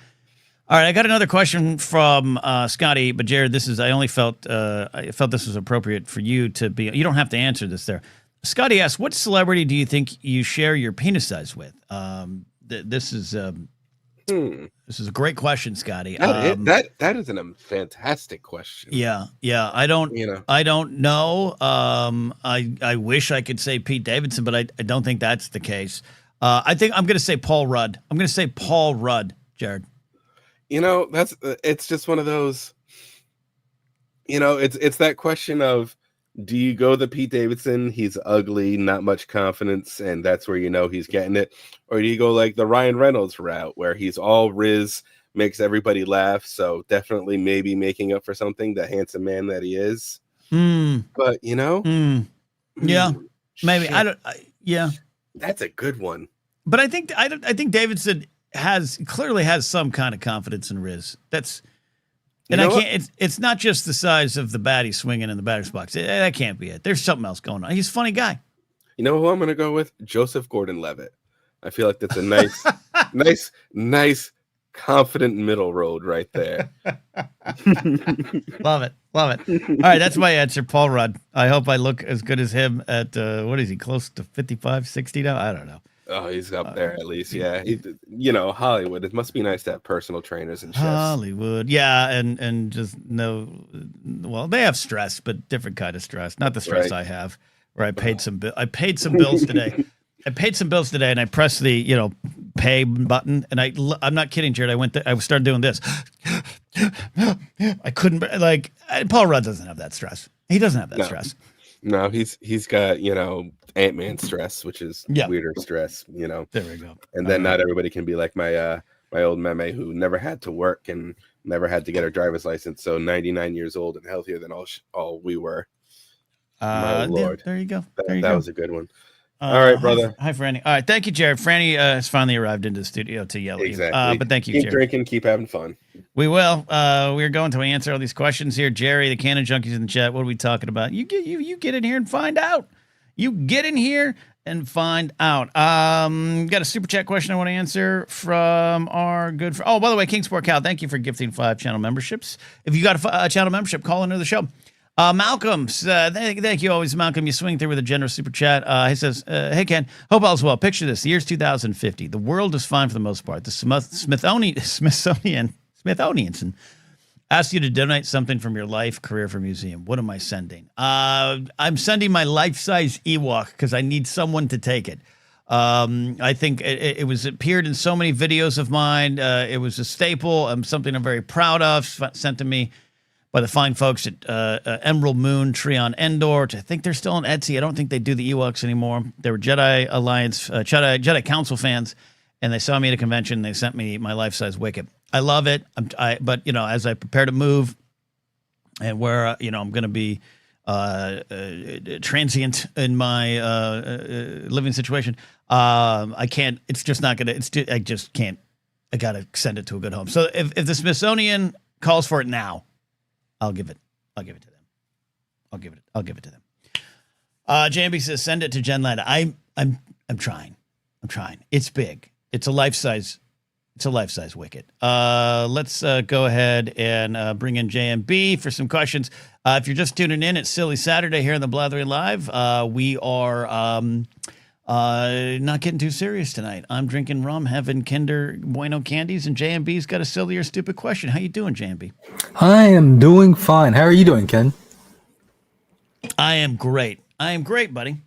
All right, I got another question from Scotty, but Jared, I felt this was appropriate for you to be. You don't have to answer this there. Scotty asks, what celebrity do you think you share your penis size with? This is a great question, Scotty. That is a fantastic question. Yeah. I don't know. I wish I could say Pete Davidson, but I don't think that's the case. I think I'm going to say Paul Rudd. Jared? It's just one of those. It's that question of, do you go the Pete Davidson? He's ugly, not much confidence, and that's where he's getting it, or do you go like the Ryan Reynolds route, where he's all riz, makes everybody laugh, so definitely maybe making up for something, the handsome man that he is. But yeah, maybe shit. yeah, That's a good one. but I think Davidson clearly has some kind of confidence in Riz. And I can't. It's not just the size of the bat he's swinging in the batter's box. That can't be it. There's something else going on. He's a funny guy. You know who I'm going to go with? Joseph Gordon-Levitt. I feel like that's a nice, confident middle road right there. Love it. All right, that's my answer, Paul Rudd. I hope I look as good as him at what is he? Close to 55, 60 now? I don't know. Oh, he's up there at least. Yeah, Hollywood. It must be nice to have personal trainers and chefs. Hollywood, yeah, and just no. Well, they have stress, but different kind of stress. Not the stress I have, where I paid some bills today. I paid some bills today, and I pressed the pay button, and I'm not kidding, Jared. I started doing this. I couldn't Paul Rudd doesn't have that stress. He doesn't have that stress. No, he's got Ant-Man stress, which is weirder stress. There we go. And then not everybody can be like my old meme who never had to work and never had to get her driver's license, so 99 years old and healthier than all we were. My Lord, there you go. That was a good one. All right, brother. Hi, Franny. All right, thank you, Jared. Franny has finally arrived into the studio to yell at you. But thank you, Keep Jared. drinking, keep having fun. We will. We're going to answer all these questions here. Jerry, the Canon Junkies in the chat. What are we talking about? You get in here and find out. You get in here and find out. Got a super chat question I want to answer from our good friend. Oh, by the way, Kingsport Cal, thank you for gifting 5 channel memberships. If you got a channel membership, call into the show. Malcolm, thank you always, Malcolm. You swing through with a generous super chat. He says, hey, Ken, hope all's well. Picture this. The year's 2050. The world is fine for the most part. The Smithsonian asked you to donate something from your life, career, for museum. What am I sending? I'm sending my life-size Ewok because I need someone to take it. I think it appeared in so many videos of mine. It was a staple. Something I'm very proud of. Sent to me by the fine folks at Emerald Moon Tree on Endor, which I think they're still on Etsy. I don't think they do the Ewoks anymore. They were Jedi Alliance, Jedi Council fans, and they saw me at a convention. And they sent me my life-size Wicket. I love it. But as I prepare to move, and where I'm going to be transient in my living situation, I can't. It's just not going to. I just can't. I got to send it to a good home. So if the Smithsonian calls for it now, I'll give it to them. I'll give it to them. JMB says, send it to Jen Latta. I'm trying. It's big. It's a life-size Wicket. Let's go ahead and bring in JMB for some questions. If you're just tuning in, it's Silly Saturday here in the Blathering Live. We are not getting too serious tonight. I'm drinking rum, having Kinder Bueno candies, and JMB's got a silly or stupid question. How you doing, JMB? I am doing fine. How are you doing, Ken? I am great, buddy.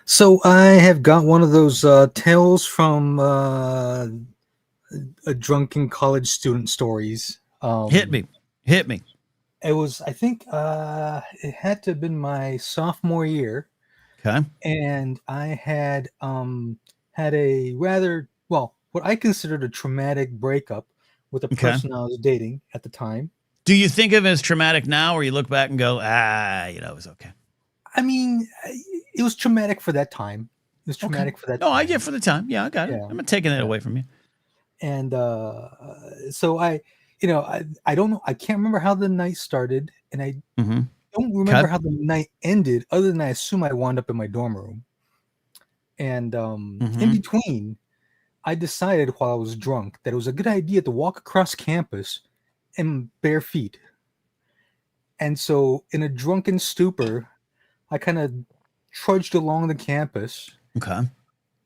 So I have got one of those tales from a drunken college student stories. Hit me. It was, I think, it had to have been my sophomore year. Okay. And I had had a rather, what I considered a traumatic breakup with a person I was dating at the time. Do you think of it as traumatic now, or you look back and go, it was okay? I mean, it was traumatic for that time. It was traumatic for that time. No, I get for the time. Yeah, I got it. I'm not taking that away from you. And so I don't know. I can't remember how the night started, and I don't remember how the night ended, other than I assume I wound up in my dorm room. And in between, I decided while I was drunk that it was a good idea to walk across campus in bare feet. And so in a drunken stupor, I kind of trudged along the campus. Okay.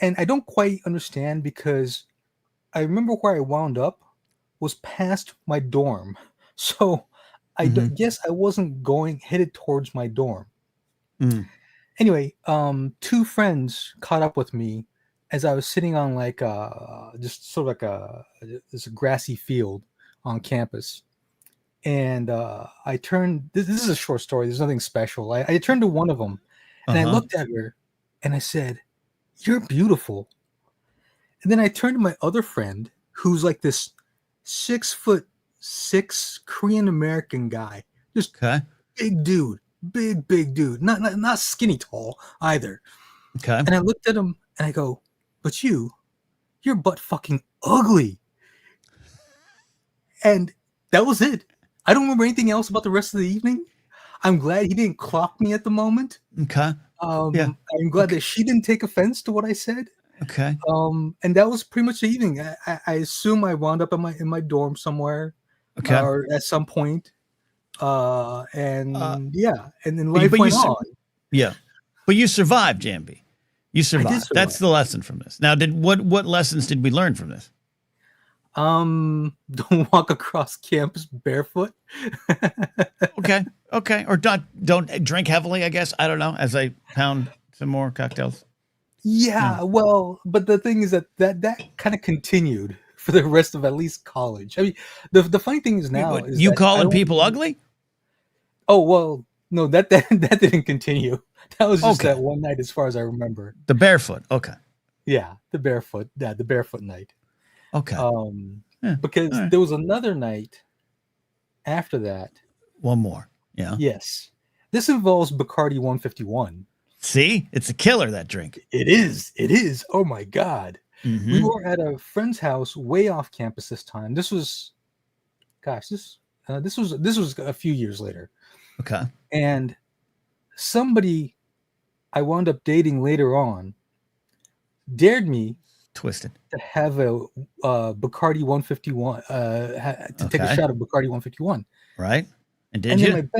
And I don't quite understand, because I remember where I wound up was past my dorm. So I guess I wasn't headed towards my dorm. Anyway, 2 friends caught up with me as I was sitting on like just sort of like this grassy field on campus, and I turned. This is a short story. There's nothing special. I turned to one of them, and I looked at her, and I said, "You're beautiful." And then I turned to my other friend, who's like this 6'6" Korean American guy, just big dude, big dude, not skinny tall either. Okay. And I looked at him and I go, "But you're butt fucking ugly." And that was it. I don't remember anything else about the rest of the evening. I'm glad he didn't clock me at the moment. Okay. I'm glad that she didn't take offense to what I said. Okay. And that was pretty much the evening. I assume I wound up in my dorm somewhere, or at some point. And then life went on. Yeah, but you survived, Jambi. You survived. That's the lesson from this. Now, what lessons did we learn from this? Don't walk across campus barefoot. Okay. Or don't drink heavily, I guess. I don't know, as I pound some more cocktails. Yeah, well, but the thing is that kind of continued for the rest of at least college. I mean, the funny thing is now is you calling people ugly? Oh, well, no, that didn't continue. That was just that one night as far as I remember. The barefoot. Okay. Yeah, the barefoot night. Okay. Because there was another night after that. One more. Yeah. Yes. This involves Bacardi 151. See? It's a killer, that drink. It is. Oh my God. Mm-hmm. We were at a friend's house way off campus this time. This was this was a few years later. Okay. And somebody I wound up dating later on dared me to have a Bacardi 151 to take a shot of Bacardi 151. Right. And did you?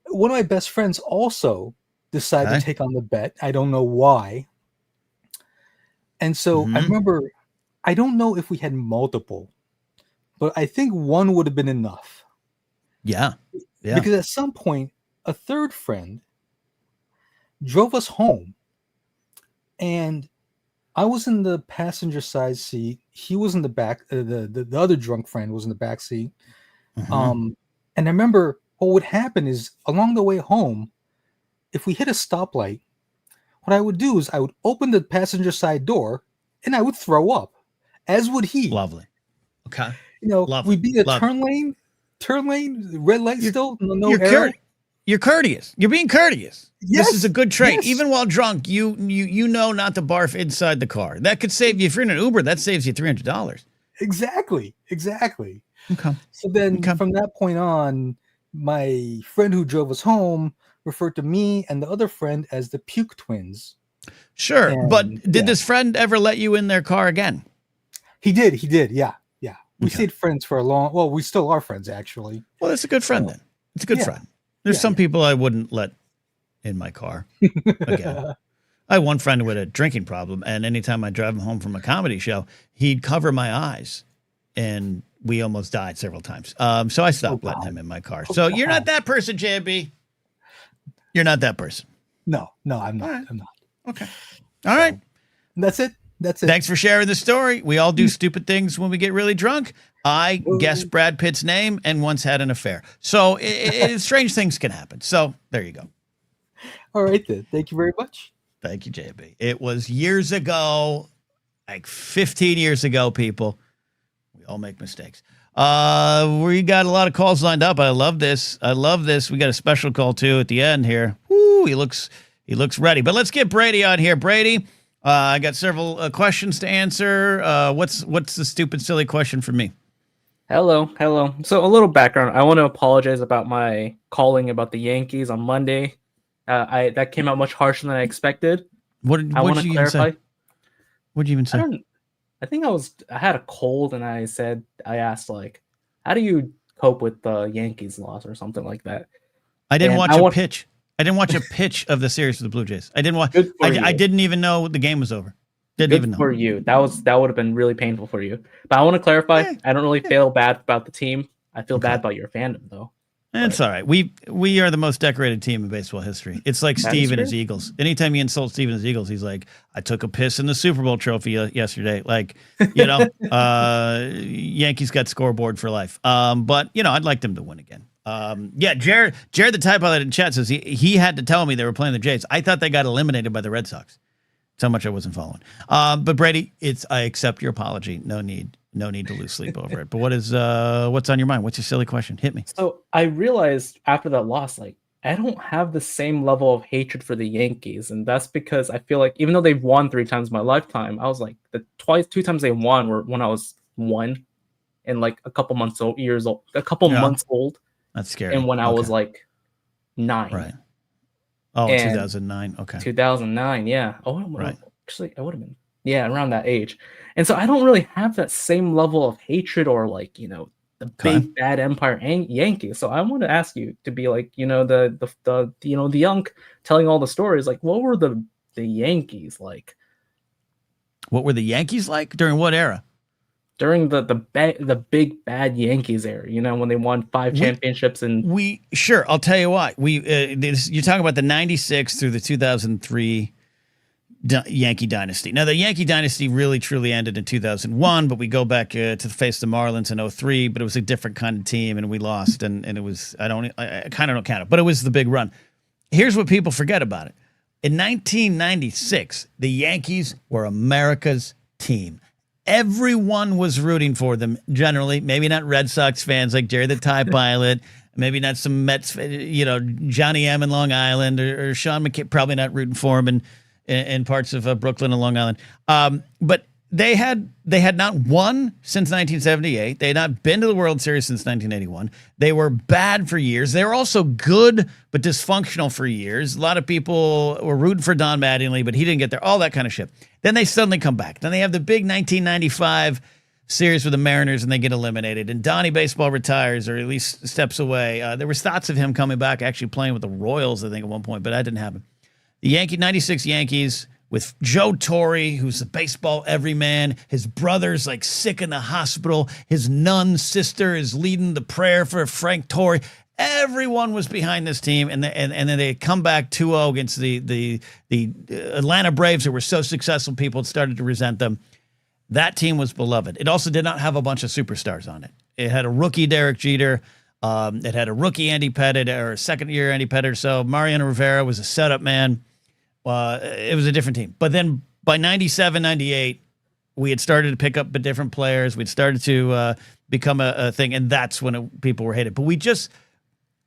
One of my best friends also decided to take on the bet. I don't know why. And so I remember, I don't know if we had multiple, but I think one would have been enough. Yeah. Because at some point, a third friend drove us home, and I was in the passenger side seat. He was in the back. The other drunk friend was in the back seat. And I remember what would happen is along the way home, if we hit a stoplight, what I would do is I would open the passenger side door and I would throw up, as would he. Lovely. Okay. We'd be in a turn lane, red light still. No arrow. You're courteous. You're being courteous. Yes, this is a good trait. Yes. Even while drunk, you know not to barf inside the car. That could save you. If you're in an Uber, that saves you $300. Exactly. Okay. So then from that point on, my friend who drove us home referred to me and the other friend as the Puke Twins. Sure. But did this friend ever let you in their car again? He did. Yeah. We stayed friends for we still are friends, actually. Well, it's a good friend then. It's a good friend. There's some people I wouldn't let in my car again. I had one friend who had a drinking problem, and anytime I drive him home from a comedy show, he'd cover my eyes, and we almost died several times. So I stopped letting him in my car. So you're not that person, JB. You're not that person. No, I'm not. Right. I'm not. Okay. All right. That's it. Thanks for sharing the story. We all do stupid things when we get really drunk. I guessed Brad Pitt's name and once had an affair. So strange things can happen. So there you go. All right, then. Thank you very much. Thank you, JB. It was years ago, like 15 years ago, people. We all make mistakes. We got a lot of calls lined up. I love this. We got a special call, too, at the end here. Woo, he looks ready. But let's get Brady on here. Brady, I got several questions to answer. What's the stupid, silly question for me? Hello. So a little background. I want to apologize about my calling about the Yankees on Monday. That came out much harsher than I expected. What did you even say? What did you even say? I think I had a cold, and I asked, like, how do you cope with the Yankees loss or something like that? I didn't watch a pitch. I didn't watch a pitch of the series with the Blue Jays. I didn't watch. I didn't even know the game was over. Didn't even know. For you. That would have been really painful for you. But I want to clarify. I don't really feel bad about the team. I feel bad about your fandom, though. It's all right. We are the most decorated team in baseball history. It's like Steve and his Eagles. Anytime you insult Steve and his Eagles, he's like, I took a piss in the Super Bowl trophy yesterday. Like, Yankees got scoreboard for life. But, I'd like them to win again. Jared the Tie Pilot in chat says he had to tell me they were playing the Jays. I thought they got eliminated by the Red Sox. That's how much I wasn't following. But Brady, I accept your apology. No need to lose sleep over it. But what's on your mind? What's your silly question? Hit me. So I realized after that loss, like, I don't have the same level of hatred for the Yankees. And that's because I feel like even though they've won 3 times in my lifetime, I was like, the 2 times they won were when I was 1 and like a couple months old. That's scary. And when I was like 9. Right. Oh, 2009. Okay. 2009. Yeah. Oh, right. Actually, I would have been. Yeah, around that age. And so I don't really have that same level of hatred or like, the big bad Empire Yankees. So I want to ask you to be like, the young telling all the stories. Like, what were the Yankees like? What were the Yankees like during what era? During the big bad Yankees era, when they won 5 championships and sure. I'll tell you what. You're talking about the 96 through the 2003 Yankee dynasty. Now the Yankee dynasty really truly ended in 2001, but we go back to face the Marlins in 03, but it was a different kind of team and we lost and it was I kind of don't count it, but it was the big run. Here's what people forget about it. In 1996, the Yankees were America's team. Everyone was rooting for them, generally. Maybe not Red Sox fans like Jerry the Tie Pilot. Maybe not some Mets, Johnny M in Long Island or Sean McKay, probably not rooting for him in parts of Brooklyn and Long Island. But they had not won since 1978. They had not been to the World Series since 1981. They were bad for years. They were also good but dysfunctional for years. A lot of people were rooting for Don Mattingly, but he didn't get there. All that kind of shit. Then they suddenly come back. Then they have the big 1995 series with the Mariners, and they get eliminated. And Donnie Baseball retires, or at least steps away. There was thoughts of him coming back, actually playing with the Royals, I think, at one point, but that didn't happen. The 96 Yankees with Joe Torre, who's the baseball everyman. His brother's like sick in the hospital. His nun sister is leading the prayer for Frank Torre. Everyone was behind this team, and then they come back 2-0 against the Atlanta Braves, who were so successful, people had started to resent them. That team was beloved. It also did not have a bunch of superstars on it. It had a rookie Derek Jeter. It had a rookie Andy Pettitte, or a second-year Andy Pettitte. So Mariano Rivera was a setup man. It was a different team. But then by 97, 98, we had started to pick up different players. We'd started to become a thing, and that's when people were hated. But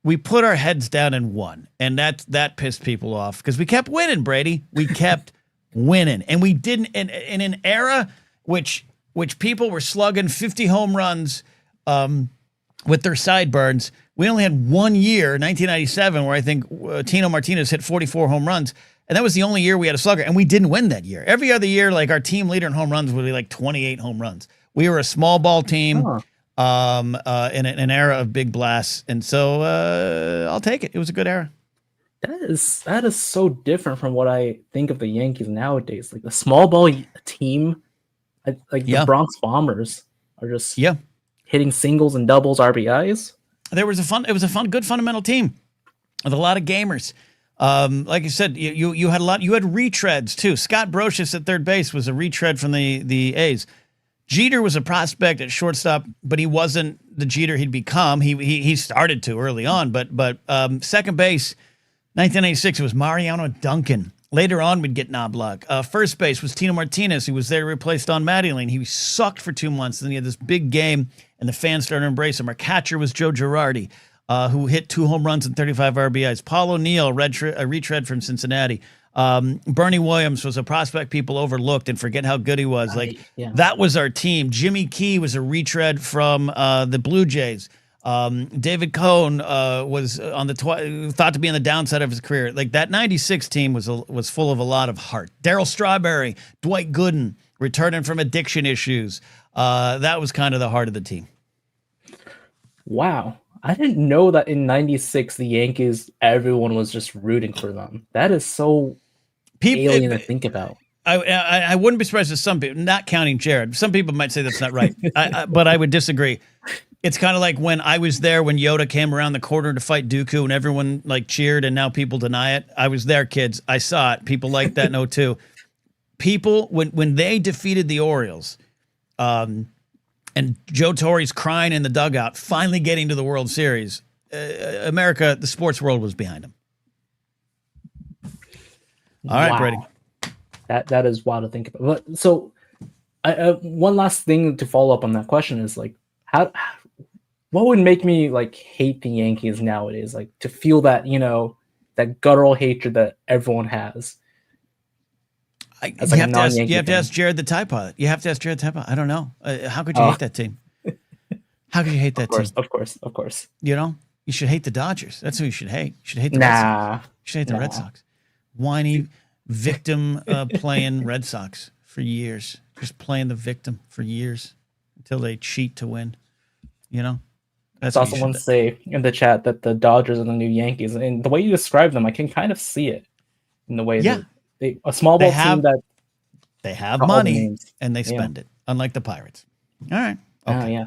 we put our heads down and won, and that pissed people off because we kept winning, Brady. We kept winning, and we didn't. In an era which people were slugging 50 home runs with their sideburns, we only had 1 year, 1997, where I think Tino Martinez hit 44 home runs. And that was the only year we had a slugger, and we didn't win that year. Every other year, like our team leader in home runs would be like 28 home runs. We were a small ball team in an era of big blasts, and so I'll take it. It was a good era. That is so different from what I think of the Yankees nowadays. Like the small ball team, the Bronx Bombers are just hitting singles and doubles, RBIs. It was a good fundamental team with a lot of gamers. Like you said, you had a lot. You had retreads too. Scott Brocious at third base was a retread from the A's. Jeter was a prospect at shortstop, but he wasn't the Jeter he'd become. He started to early on, but second base, 1986, it was Mariano Duncan. Later on, we'd get Knobloch. First base was Tino Martinez, who was there to replace Don Mattingly. He sucked for 2 months, and then he had this big game, and the fans started to embrace him. Our catcher was Joe Girardi, who hit 2 home runs and 35 RBIs. Paul O'Neill, a retread from Cincinnati. Bernie Williams was a prospect people overlooked and forget how good he was. That was our team. Jimmy Key was a retread from the Blue Jays. David Cohn was on thought to be on the downside of his career. Like that 96 team was full of a lot of heart. Darryl Strawberry, Dwight Gooden, returning from addiction issues. That was kind of the heart of the team. Wow. I didn't know that in 96, the Yankees, everyone was just rooting for them. That is so alien to think about. I wouldn't be surprised if some people, not counting Jared, some people might say that's not right, but I would disagree. It's kind of like when I was there when Yoda came around the corner to fight Dooku and everyone like cheered and now people deny it. I was there, kids. I saw it. People like that in 02. People, when they defeated the Orioles, and Joe Torre's crying in the dugout, finally getting to the World Series, America, the sports world was behind him. All right, Brady. That is wild to think about. But so, one last thing to follow up on that question is like, what would make me like hate the Yankees nowadays? Like to feel that, you know, that guttural hatred that everyone has. You have to ask Jared the Tie Pilot. You have to ask Jared the Tie Pilot. I don't know. How could you hate that team? How could you hate that team? Of course. You know, you should hate the Dodgers. That's who you should hate. You should hate the Red Sox. You should hate the Red Sox. Whiny victim playing Red Sox for years. Just playing the victim for years until they cheat to win. You know? I saw someone say in the chat that the Dodgers are the new Yankees. And the way you describe them, I can kind of see it in the way that a small ball team that they have money and they spend it, unlike the Pirates. All right. Okay.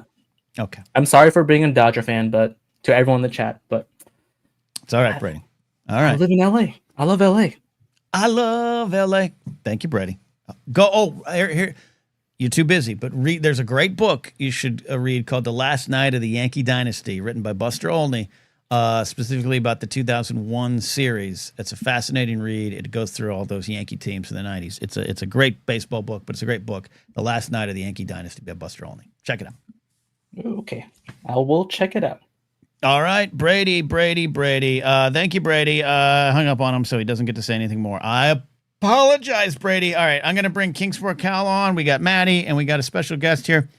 Okay. I'm sorry for being a Dodger fan, but to everyone in the chat, but it's all right, Brady. All right. I live in LA. I love LA. I love LA. Thank you, Brady. Go. Oh, here. You're too busy, but read. There's a great book you should read called "The Last Night of the Yankee Dynasty," written by Buster Olney, specifically about the 2001 series. It's a fascinating read. It goes through all those Yankee teams in the 90s. It's a great baseball book, but it's a great book. "The Last Night of the Yankee Dynasty" by Buster Olney. Check it out. Okay, I will check it out. All right, Brady. Thank you, Brady. Hung up on him, so he doesn't get to say anything more. I apologize, Brady. All right, I'm going to bring Kingsport Cal on. We got Maddie, and we got a special guest here.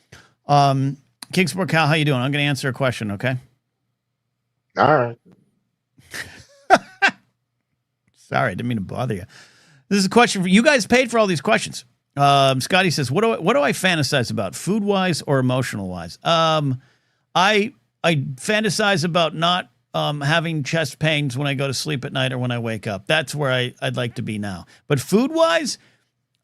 Kingsport Cal, how you doing? I'm going to answer a question, okay? All right. Sorry, I didn't mean to bother you. This is a question for you guys. Paid for all these questions. Scotty says, "What do I fantasize about, food wise or emotional wise?" I fantasize about not having chest pains when I go to sleep at night or when I wake up. That's where I'd like to be now. But food-wise,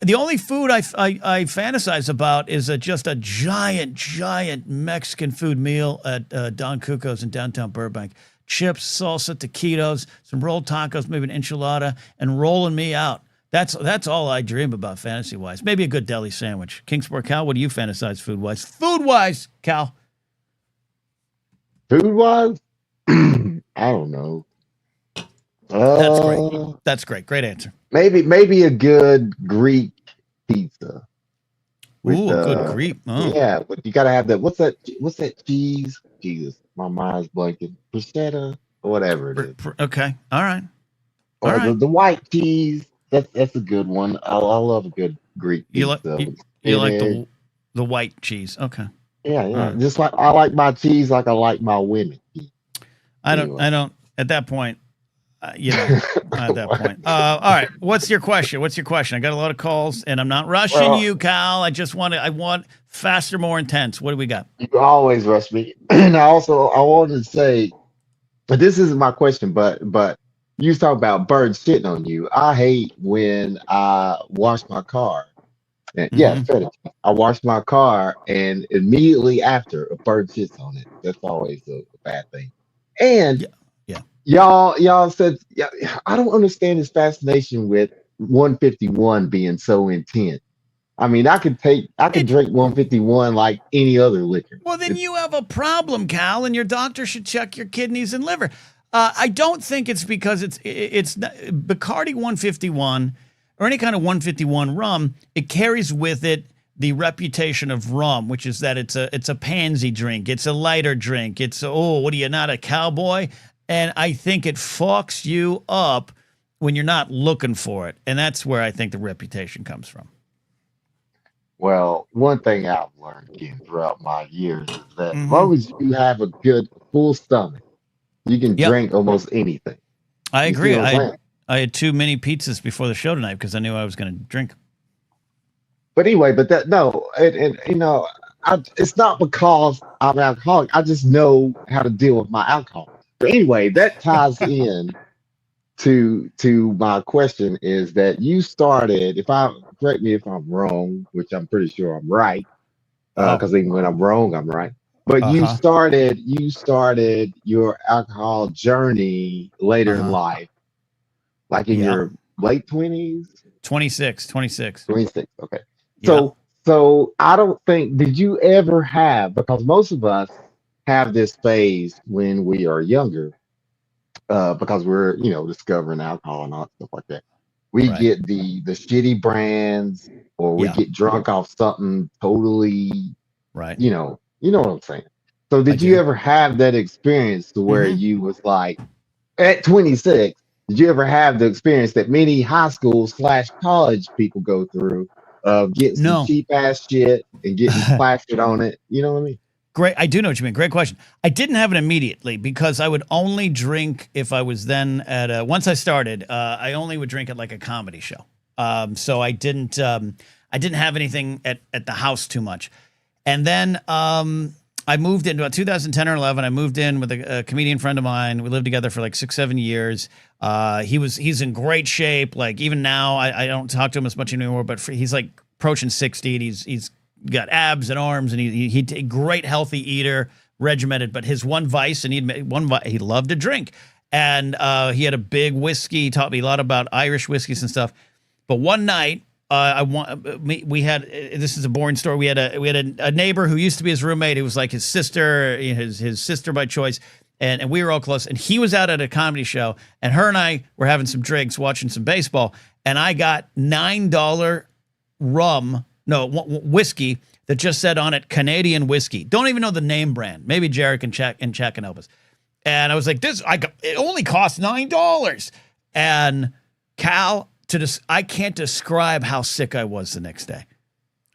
the only food I fantasize about is just a giant Mexican food meal at Don Cuco's in downtown Burbank. Chips, salsa, taquitos, some rolled tacos, maybe an enchilada, and rolling me out. That's all I dream about fantasy-wise. Maybe a good deli sandwich. Kingsport Cal, what do you fantasize food-wise? Food-wise, Cal. Food-wise? I don't know. That's great. That's great. Great answer. Maybe a good Greek pizza. Ooh, a good Greek. Oh. Yeah, but you gotta have that. What's that cheese? Jesus, my mind's blanking. Bruschetta or whatever it is. Okay. All right. Or the white cheese. That's a good one. I love a good Greek pizza. You like the white cheese. Okay. Yeah. Right. Just like I like my cheese like I like my women. I don't at that point, at that point. All right. What's your question? I got a lot of calls and I'm not rushing you, Cal. I want faster, more intense. What do we got? You always rush me. And I wanted to say, but this isn't my question, but you was talking about birds shitting on you. I hate when I wash my car. And, I wash my car and immediately after a bird shits on it. That's always a bad thing. And y'all said, I don't understand this fascination with 151 being so intense. I mean, I could drink 151 like any other liquor. Well, then you have a problem, Cal, and your doctor should check your kidneys and liver. I don't think it's because it's Bacardi 151 or any kind of 151 rum. It carries with it the reputation of rum, which is that it's a pansy drink. It's a lighter drink. It's what are you, not a cowboy? And I think it fucks you up when you're not looking for it. And that's where I think the reputation comes from. Well, one thing I've learned again throughout my years is that as long as you have a good full stomach, you can drink almost anything. I agree. I had too many pizzas before the show tonight because I knew I was going to drink. But anyway, it's not because I'm an alcoholic. I just know how to deal with my alcohol. But anyway, that ties in to my question is that you started, correct me if I'm wrong, which I'm pretty sure I'm right, because even when I'm wrong, I'm right. But you started your alcohol journey later in life, like in your late 20s? 26. 26, okay. So I don't think, did you ever have, because most of us have this phase when we are younger, because we're, discovering alcohol and all stuff like that. We get the shitty brands, or we get drunk off something totally, you know what I'm saying. So did you ever have that experience to where you was like, at 26, did you ever have the experience that many high school / college people go through of getting some cheap ass shit and getting plastered on it? You know what I mean? Great. I do know what you mean. Great question. I didn't have it immediately because I would only drink if I was then at once I started, I only would drink at like a comedy show. So I didn't have anything at the house too much. And then I moved in about 2010 or 11. I moved in with a comedian friend of mine. We lived together for like 6-7 years. He's in great shape. Like even now, I don't talk to him as much anymore, but he's like approaching 60 and he's got abs and arms, and he great healthy eater, regimented. But his one vice, and he loved to drink, and he had a big whiskey. He taught me a lot about Irish whiskeys and stuff. But one night, we had, this is a boring story. We had a neighbor who used to be his roommate. Who was like his sister, his sister by choice, and we were all close. And he was out at a comedy show, and her and I were having some drinks, watching some baseball, and I got $9 whiskey that just said on it Canadian whiskey. Don't even know the name brand. Maybe Jared can check and help us. And I was like, it only costs $9. And Cal, I can't describe how sick I was the next day.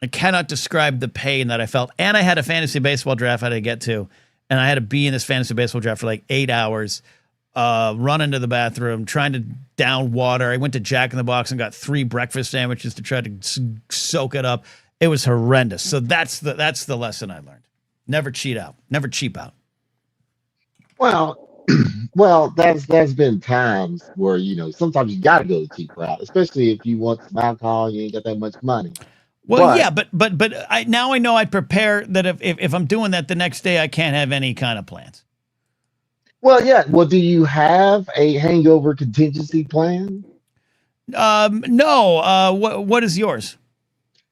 I cannot describe the pain that I felt. And I had a fantasy baseball draft I had to get to. And I had to be in this fantasy baseball draft for like 8 hours, run into the bathroom, trying to down water. I went to Jack in the Box and got 3 breakfast sandwiches to try to soak it up. It was horrendous. So that's the lesson I learned. Never cheat out. Never cheap out. Well, there's been times where, sometimes you got to go the cheap route, especially if you want some alcohol, you ain't got that much money. Well, yeah, but I know I prepare that if I'm doing that the next day, I can't have any kind of plans. Well, yeah. Well, do you have a hangover contingency plan? No. What is yours?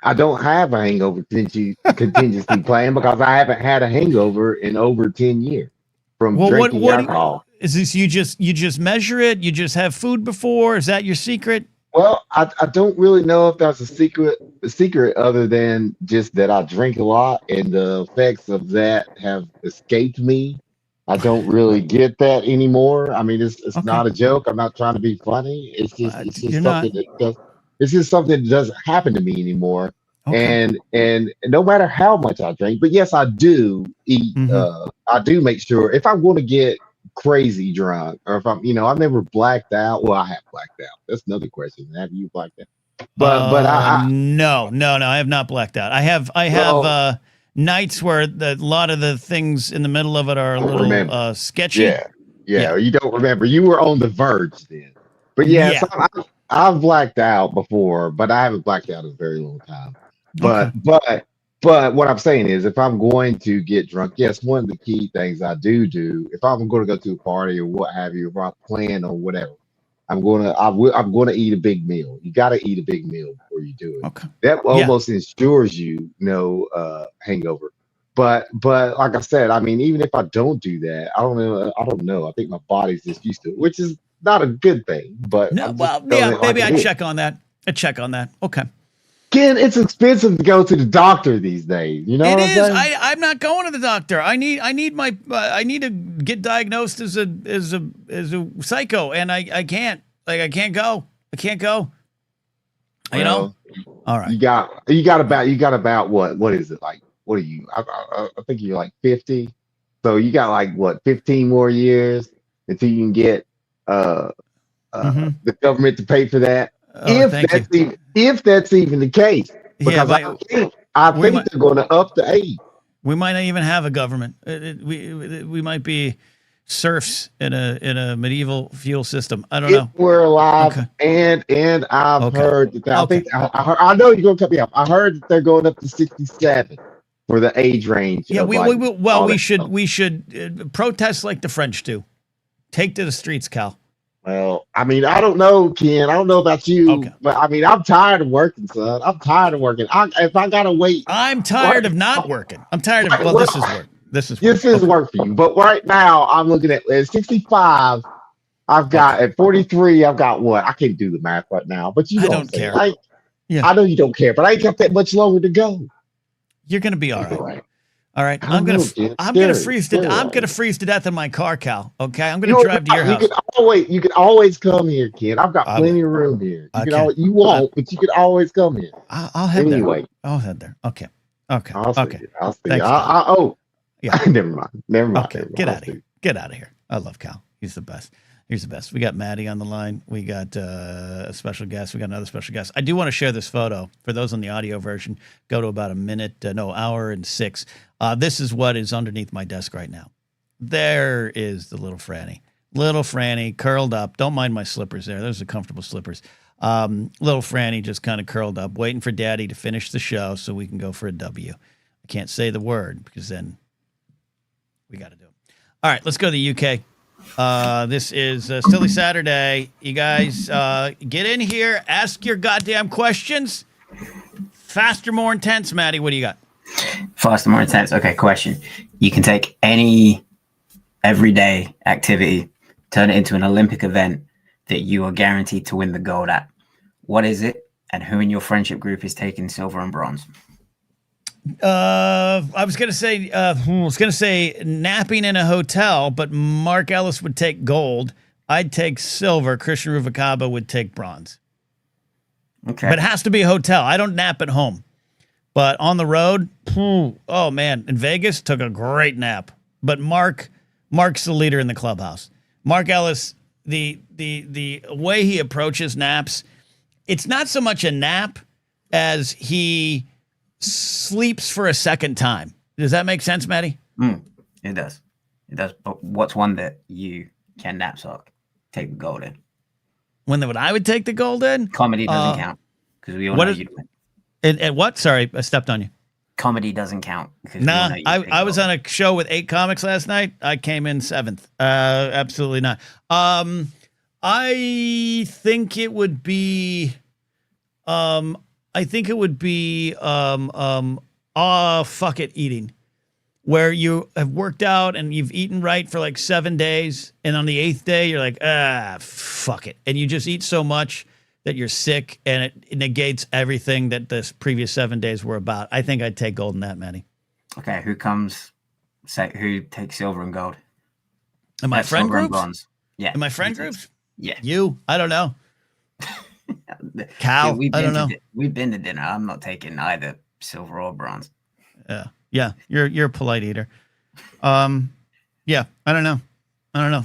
I don't have a hangover contingency plan because I haven't had a hangover in over 10 years from drinking alcohol. Is this you just measure it? You just have food before? Is that your secret? Well, I don't really know if that's a secret other than just that I drink a lot and the effects of that have escaped me. I don't really get that anymore. I mean, it's okay. Not a joke. I'm not trying to be funny. It's just something that doesn't happen to me anymore. Okay. And no matter how much I drink, but yes, I do eat. I do make sure if I'm going to get crazy drunk, or if I've never blacked out. Well, I have blacked out. That's another question. Have you blacked out? But no, I have not blacked out. I have nights where a lot of the things in the middle of it are a little sketchy. Yeah. You don't remember. You were on the verge then. But yeah. So I've blacked out before, but I haven't blacked out in a very long time. But what I'm saying is, if I'm going to get drunk, yes, one of the key things I do, if I'm going to go to a party or what have you, if I plan or whatever, I'm going to eat a big meal. You got to eat a big meal before you do it. Okay. That almost ensures you no hangover. But like I said, I mean, even if I don't do that, I don't know. I think my body's just used to it, which is not a good thing. But maybe I check on that. Okay. Ken, it's expensive to go to the doctor these days. You know it what is. I'm saying? I'm not going to the doctor. I need to get diagnosed as a psycho, and I can't. Like I can't go. All right. You got about what is it like? What are you? I think you're like 50. So you got like what 15 more years until you can get the government to pay for that. If that's even the case, because I think they're going to up the age. We might not even have a government. We might be serfs in a medieval feudal system. I don't know. We're alive, and I've heard that. I know you're going to cut me off. I heard that they're going up to 67. for the age range. Yeah, of, we like, will. Well, all we that should stuff. we should protest like the French do. Take to the streets, Cal. Well, I mean, I don't know, Ken. I don't know about Okay. you, but I mean, I'm tired of working, son. I'm tired of working. If I gotta wait, I'm tired of not working. I'm tired of. Right, Well, well, this is work. This is work. this is Okay. work for you. But right now, I'm looking at 65. I've got Okay. at 43. I've got what? I can't do the math right now, but you I know what I'm don't saying. care. Yeah. I know you don't care, but I ain't got that much longer to go. You're gonna be all right. All right. I don't know, Ken. I'm gonna Scary, freeze scary to I'm right gonna now. freeze to death in my car, Cal. Okay. I'm gonna You drive to your house. You can always come here, Ken. I've got I plenty of room here. You Okay. can always, you won't, but you can always come here. I'll head Anyway, there. I'll head there. Okay. Okay. I'll see Okay. you. I'll see Thanks, you. Cal. Yeah. Never mind. Never mind. Okay. Never mind. Get I'll out of see here. Get out of here. I love Cal. He's the best. He's the best. We got Maddie on the line. We got a special guest. We got another special guest. I do want to share this photo. For those on the audio version, go to about hour and 6. This is what is underneath my desk right now. There is the little Franny. Little Franny curled up. Don't mind my slippers there. Those are comfortable slippers. Little Franny just kind of curled up, waiting for Daddy to finish the show so we can go for a W. I can't say the word because then we got to do it. All right, let's go to the UK. This is Silly Saturday. You guys get in here, ask your goddamn questions. Faster, more intense. Maddie, what do you got? Faster, more intense. Okay, question. You can take any everyday activity, turn it into an Olympic event that you are guaranteed to win the gold at. What is it, and who in your friendship group is taking silver and bronze? I was gonna say napping in a hotel, but Mark Ellis would take gold. I'd take silver. Christian Ruvalcaba would take bronze. Okay. But it has to be a hotel. I don't nap at home. But on the road, oh man, in Vegas, took a great nap. But Mark's the leader in the clubhouse. Mark Ellis, the way he approaches naps, it's not so much a nap as he sleeps for a second time. Does that make sense, Maddie? It does. It does. But what's one that you can Napzok take the gold in? When I would take the gold in? Comedy doesn't count because we all know you win. And what? Sorry, I stepped on you. Comedy doesn't count. Nah, I was on a show with 8 comics last night. I came in 7th. Absolutely not. I think it would be fuck it eating, where you have worked out and you've eaten right for like 7 days, and on the 8th day you're like, fuck it, and you just eat so much that you're sick, and it negates everything that the previous 7 days were about. I think I'd take gold in that, Manny. Okay, who takes silver and gold? In my friend groups? Bronze. Yeah. In my friend groups? Yeah. You? I don't know. Cal? Dude, I don't know. We've been to dinner. I'm not taking either silver or bronze. Yeah. You're a polite eater. Yeah. I don't know.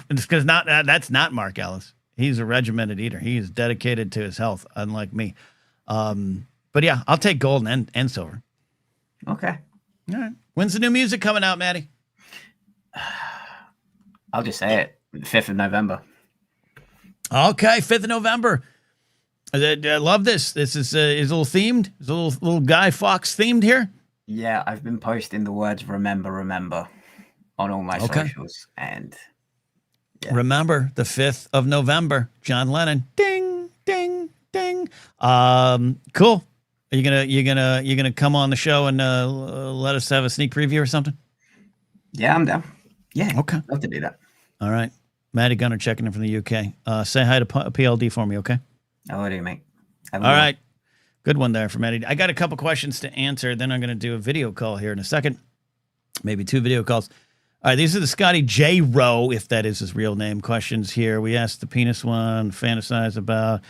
It's because that's not Mark Ellis. He's a regimented eater. He is dedicated to his health, unlike me. But yeah, I'll take gold and silver. Okay. All right. When's the new music coming out, Maddie? I'll just say it. 5th of November. Okay, 5th of November. I love this. This is a little themed. Is a little Guy Fawkes themed here? Yeah, I've been posting the words remember on all my socials. And yeah. Remember the 5th of November, John Lennon. Ding, ding, ding. Cool. Are you gonna come on the show and let us have a sneak preview or something? Yeah, I'm down. Yeah. Okay. I'd love to do that. All right. Maddie Gunner checking in from the UK. Say hi to PLD for me, okay? I will do, mate. All right. Good one there for Maddie. I got a couple questions to answer. Then I'm going to do a video call here in a second. Maybe 2 video calls. All right. These are the Scotty J. Rowe, if that is his real name, questions here. We asked the penis one, fantasize about.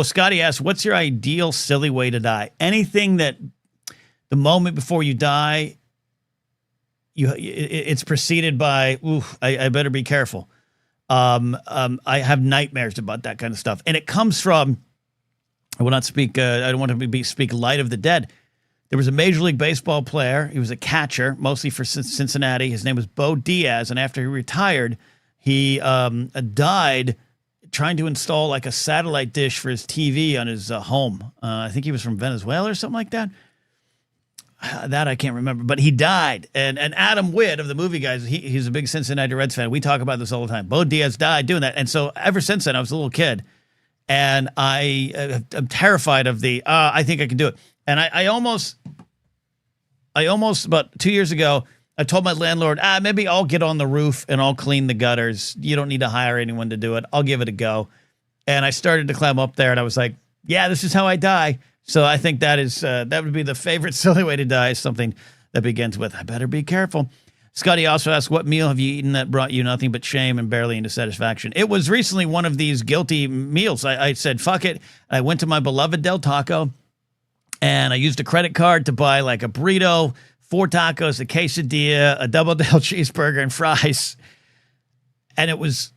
Scotty asked, what's your ideal silly way to die? Anything that the moment before you die, it's preceded by, I better be careful. I have nightmares about that kind of stuff. And it comes from, I will not speak, I don't want to speak light of the dead. There was a Major League Baseball player. He was a catcher, mostly for Cincinnati. His name was Bo Diaz. And after he retired, he died trying to install like a satellite dish for his TV on his home. I think he was from Venezuela or something like that. That I can't remember, but he died. And Adam Witt of the Movie Guys, he's a big Cincinnati Reds fan. We talk about this all the time. Bo Diaz died doing that. And so ever since then, I was a little kid. And I'm terrified of I think I can do it. And I almost about 2 years ago, I told my landlord, maybe I'll get on the roof and I'll clean the gutters. You don't need to hire anyone to do it. I'll give it a go. And I started to climb up there and I was like, yeah, this is how I die. So I think that would be the favorite silly way to die, something that begins with, I better be careful. Scotty also asked, what meal have you eaten that brought you nothing but shame and barely into satisfaction? It was recently one of these guilty meals. I said, fuck it. I went to my beloved Del Taco and I used a credit card to buy like a burrito, 4 tacos, a quesadilla, a double Del cheeseburger and fries. And it was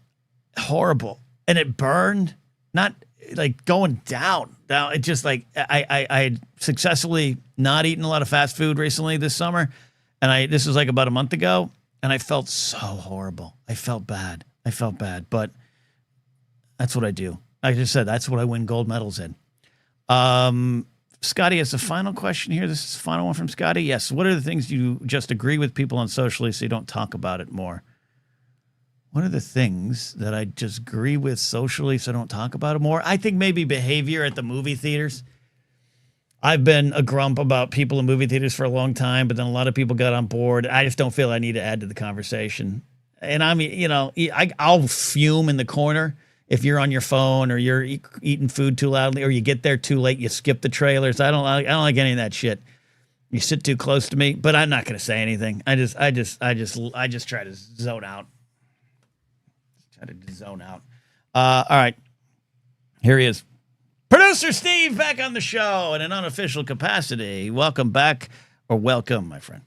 horrible. And it burned, not like going down. Now it just like I had successfully not eaten a lot of fast food recently this summer, and this was like about a month ago, and I felt so horrible. I felt bad, but that's what I do. Like I just said, that's what I win gold medals in. Scotty has a final question here. This is the final one from Scotty. Yes. What are the things you just agree with people on socially so you don't talk about it more? What are the things that I just agree with socially so I don't talk about it more? I think maybe behavior at the movie theaters. I've been a grump about people in movie theaters for a long time, but then a lot of people got on board. I just don't feel I need to add to the conversation. And I mean, I'll fume in the corner if you're on your phone or you're eating food too loudly or you get there too late, you skip the trailers. I don't like any of that shit. You sit too close to me, but I'm not going to say anything. I just try to zone out. All right. Here he is. Producer Steve back on the show in an unofficial capacity. Welcome back, or welcome, my friend.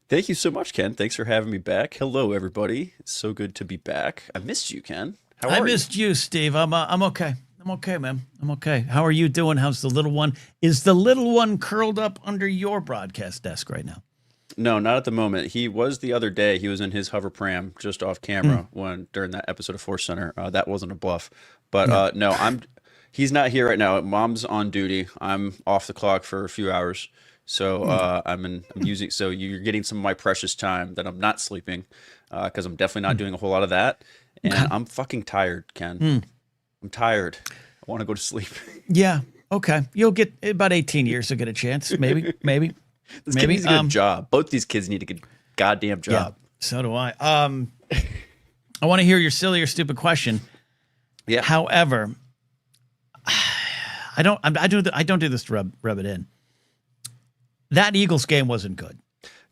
Thank you so much, Ken. Thanks for having me back. Hello, everybody. It's so good to be back. I missed you, Ken. How are you? I missed you, Steve. I'm okay. I'm okay, man. I'm okay. How are you doing? How's the little one? Is the little one curled up under your broadcast desk right now? No, not at the moment. He was the other day. He was in his hover pram just off camera during that episode of Force Center. That wasn't a bluff, but no, he's not here right now. Mom's on duty. I'm off the clock for a few hours, so I'm using. So you're getting some of my precious time that I'm not sleeping, because I'm definitely not doing a whole lot of that, and I'm fucking tired, Ken. I'm tired. I want to go to sleep. Yeah. Okay. You'll get about 18 years. You'll get a chance. Maybe. This kid needs a good job. Both these kids need a good goddamn job. Yeah, so do I. I want to hear your silly or stupid question. Yeah. However, I don't do this to rub it in. That Eagles game wasn't good.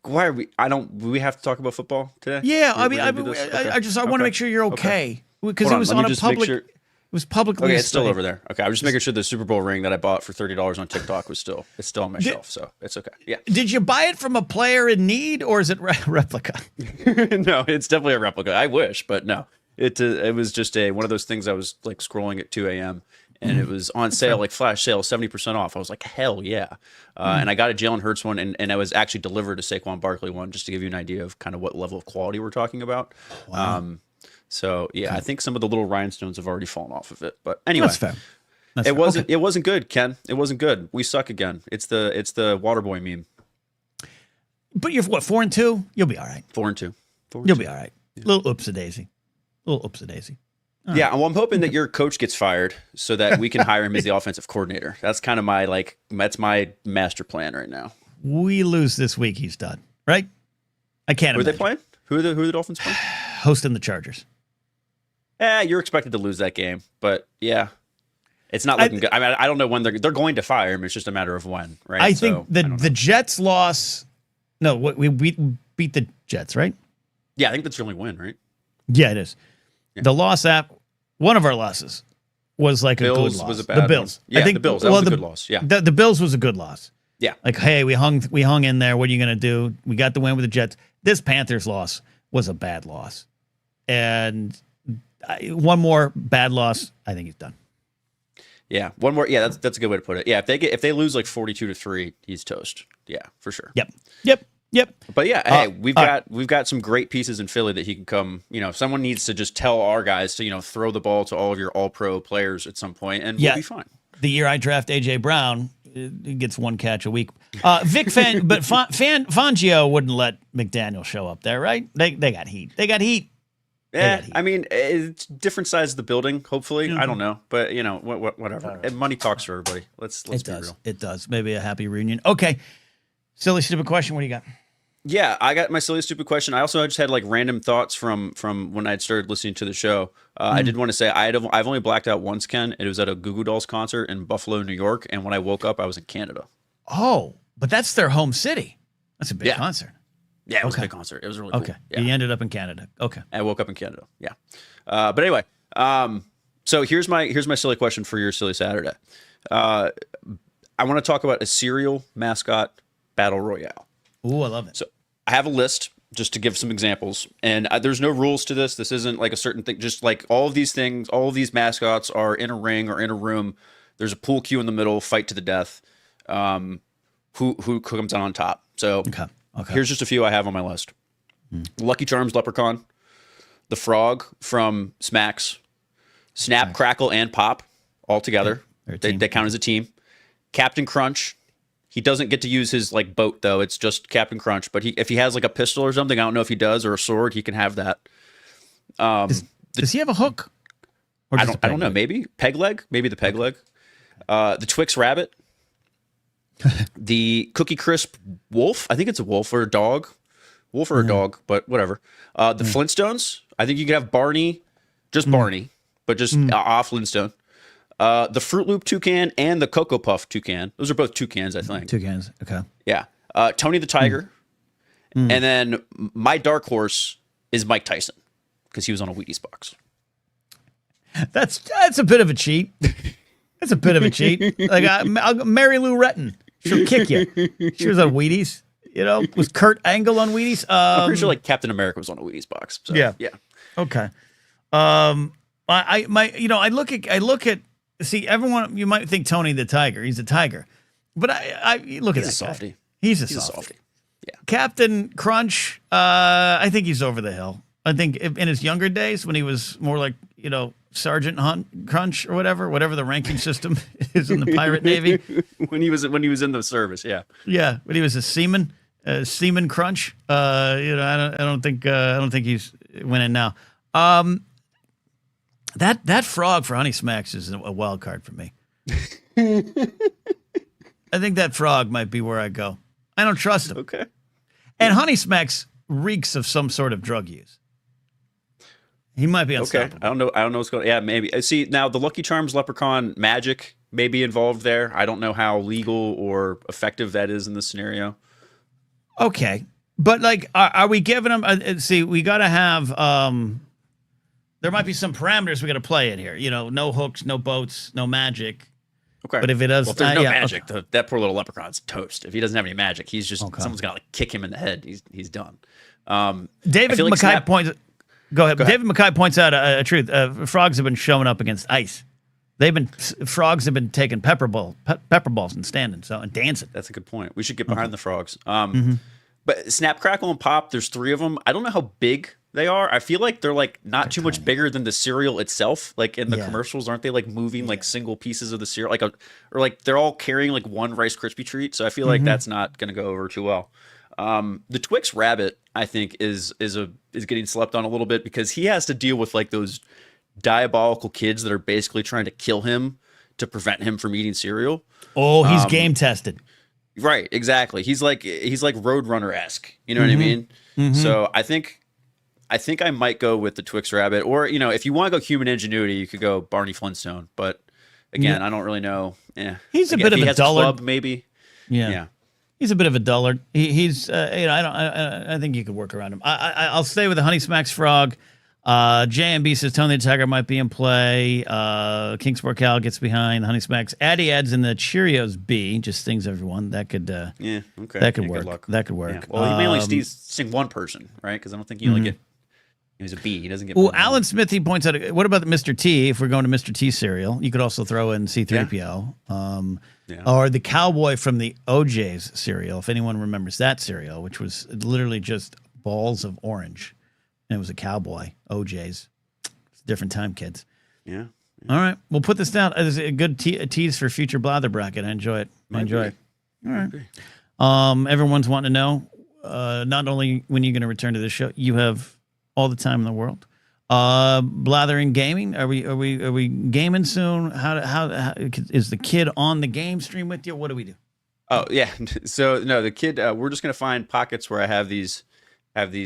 Why are we? Do we have to talk about football today? Yeah. I want to make sure you're okay. Because it was on a public. It was publicly. Okay, it's still over there. Okay, I'm just making sure the Super Bowl ring that I bought for $30 on TikTok it's still on my shelf, so it's okay. Yeah. Did you buy it from a player in need, or is it replica? No, it's definitely a replica. I wish, but no. It was just one of those things. I was like scrolling at 2 a.m. and it was on sale, like flash sale, 70% off. I was like, hell yeah! And I got a Jalen Hurts one, and I was actually delivered a Saquon Barkley one, just to give you an idea of kind of what level of quality we're talking about. Wow. So yeah, I think some of the little rhinestones have already fallen off of it. But anyway, that's fair. It wasn't good, Ken. It wasn't good. We suck again. It's the Waterboy meme. But you're what, 4-2? You'll be all right. 4-2. You'll be all right. Yeah. Little oopsie daisy. Yeah, well, I'm hoping that your coach gets fired so that we can hire him as the offensive coordinator. That's kind of that's my master plan right now. We lose this week, he's done. Right? I can't. Who are they playing? Who are the Dolphins playing? Hosting the Chargers. You're expected to lose that game, but yeah, it's not looking good. I mean, I don't know when they're going to fire him. It's just a matter of when, right? I think the Jets loss. No, we beat the Jets, right? Yeah, I think that's your only win, right? Yeah, it is. Yeah. The loss one of our losses was like Bills a good loss. Was a bad the Bills. One. Yeah, I think the Bills. That was a good loss. Yeah, the Bills was a good loss. Yeah, like hey, we hung in there. What are you gonna do? We got the win with the Jets. This Panthers loss was a bad loss, and one more bad loss, I think he's done. Yeah, one more. Yeah, that's a good way to put it. Yeah, if they lose like 42-3, he's toast. Yeah, for sure. Yep. But yeah, hey, we've got some great pieces in Philly that he can come. Someone needs to just tell our guys to throw the ball to all of your All-Pro players at some point, and we'll be fine. The year I draft AJ Brown, he gets one catch a week. Vic Fangio wouldn't let McDaniel show up there, right? They got heat. They got heat. Yeah, I mean, it's different size of the building. Hopefully, I don't know, but whatever. And money talks for everybody. Let's be real. It does. Maybe a happy reunion. Okay, silly stupid question. What do you got? Yeah, I got my silly stupid question. I also just had like random thoughts from when I had started listening to the show. I did want to say I've only blacked out once, Ken. It was at a Goo Goo Dolls concert in Buffalo, New York, and when I woke up, I was in Canada. Oh, but that's their home city. That's a big concert. Yeah, it was a big concert. It was really cool. Okay. Yeah. You ended up in Canada. Okay. I woke up in Canada. Yeah. But anyway, so here's my silly question for your silly Saturday. I want to talk about a cereal mascot battle royale. Ooh, I love it. So I have a list just to give some examples, and there's no rules to this. This isn't like a certain thing. Just like all of these things, all of these mascots are in a ring or in a room. There's a pool cue in the middle, fight to the death. Who comes out on top? So here's just a few I have on my list. Lucky Charms Leprechaun, the Frog from Smacks, Snap, Crackle, and Pop all together. They count as a team. Captain Crunch. He doesn't get to use his like boat though. It's just Captain Crunch. But if he has like a pistol or something, I don't know if he does, or a sword, he can have that. Does he have a hook? Or I don't know. Maybe peg leg. Maybe the peg leg. The Twix Rabbit. The Cookie Crisp Wolf. I think it's a wolf or a dog. Wolf or a dog, but whatever. The Flintstones. I think you could have Barney, just Barney, but just off Flintstone. The Fruit Loop toucan and the Cocoa Puff toucan. Those are both toucans, I think. Toucans, okay. Yeah. Tony the Tiger. And then my dark horse is Mike Tyson because he was on a Wheaties box. That's a bit of a cheat. That's a bit of a cheat. Like Mary Lou Retton, she'll kick you. She was on Wheaties. You know, was Kurt Angle on Wheaties? I'm pretty sure like Captain America was on a Wheaties box. So, yeah. Okay. I look at. See, everyone, you might think Tony the Tiger. He's a tiger. But I look at that softy. Guy. He's a softy. Yeah. Captain Crunch, I think he's over the hill. I think in his younger days when he was more like, Sergeant Crunch or whatever the ranking system is in the pirate navy. when he was in the service, yeah. Yeah, when he was a seaman Crunch. I don't think he's winning now. That frog for Honey Smacks is a wild card for me. I think that frog might be where I go. I don't trust him. Okay. And Honey Smacks reeks of some sort of drug use. He might be unstoppable. Okay. I don't know what's going on. Yeah, maybe. See, now the Lucky Charms Leprechaun magic may be involved there. I don't know how legal or effective that is in this scenario. Okay. But like, are we giving him, see, we got to have, there might be some parameters we got to play in here. No hooks, no boats, no magic. Okay. But if it does, if there's no magic, that poor little leprechaun's toast. If he doesn't have any magic, he's just someone's gonna like kick him in the head. He's done. David Mackay points. Go ahead. David Mackay points out a truth. Frogs have been showing up against ice. Frogs have been taking pepper balls and standing and dancing. That's a good point. We should get behind the frogs. But Snap, Crackle, and Pop. There's 3 of them. I don't know how big they are. I feel like they're like not too much bigger than the cereal itself. Like in the commercials, aren't they like moving like single pieces of the cereal, or they're all carrying like one Rice Krispie treat? So I feel like that's not going to go over too well. The Twix Rabbit, I think, is getting slept on a little bit because he has to deal with like those diabolical kids that are basically trying to kill him to prevent him from eating cereal. Oh, he's game tested. Right, exactly. He's like Roadrunner-esque. You know what I mean? So I think I might go with the Twix Rabbit, or if you want to go human ingenuity, you could go Barney Flintstone. But again, I don't really know. He's a bit of a dullard, club, maybe. Yeah. He's a bit of a dullard. He's I think you could work around him. I'll stay with the Honey Smacks frog. JMB says Tony the Tiger might be in play. King Sport Cal gets behind Honey Smacks. Addy adds in the Cheerios B. Just stings everyone. That could okay. That could work. Luck. That could work. Yeah. Well, he may only sting one person, right? Because I don't think you only get. He's a B. He doesn't get. Well, Alan Smith, he points out. What about the Mr. T? If we're going to Mr. T cereal, you could also throw in C-3PO, or the cowboy from the OJ's cereal. If anyone remembers that cereal, which was literally just balls of orange. And it was a cowboy, OJ's. It's a different time, kids. Yeah. All right. We'll put this down as a good tease for future Blather bracket. I enjoy it. I enjoy it. All right. Everyone's wanting to know not only when you're going to return to the show, you have all the time in the world. Blathering gaming. Are we gaming soon? How is the kid on the game stream with you? What do we do? Oh yeah. So no, the kid. We're just gonna find pockets where I have these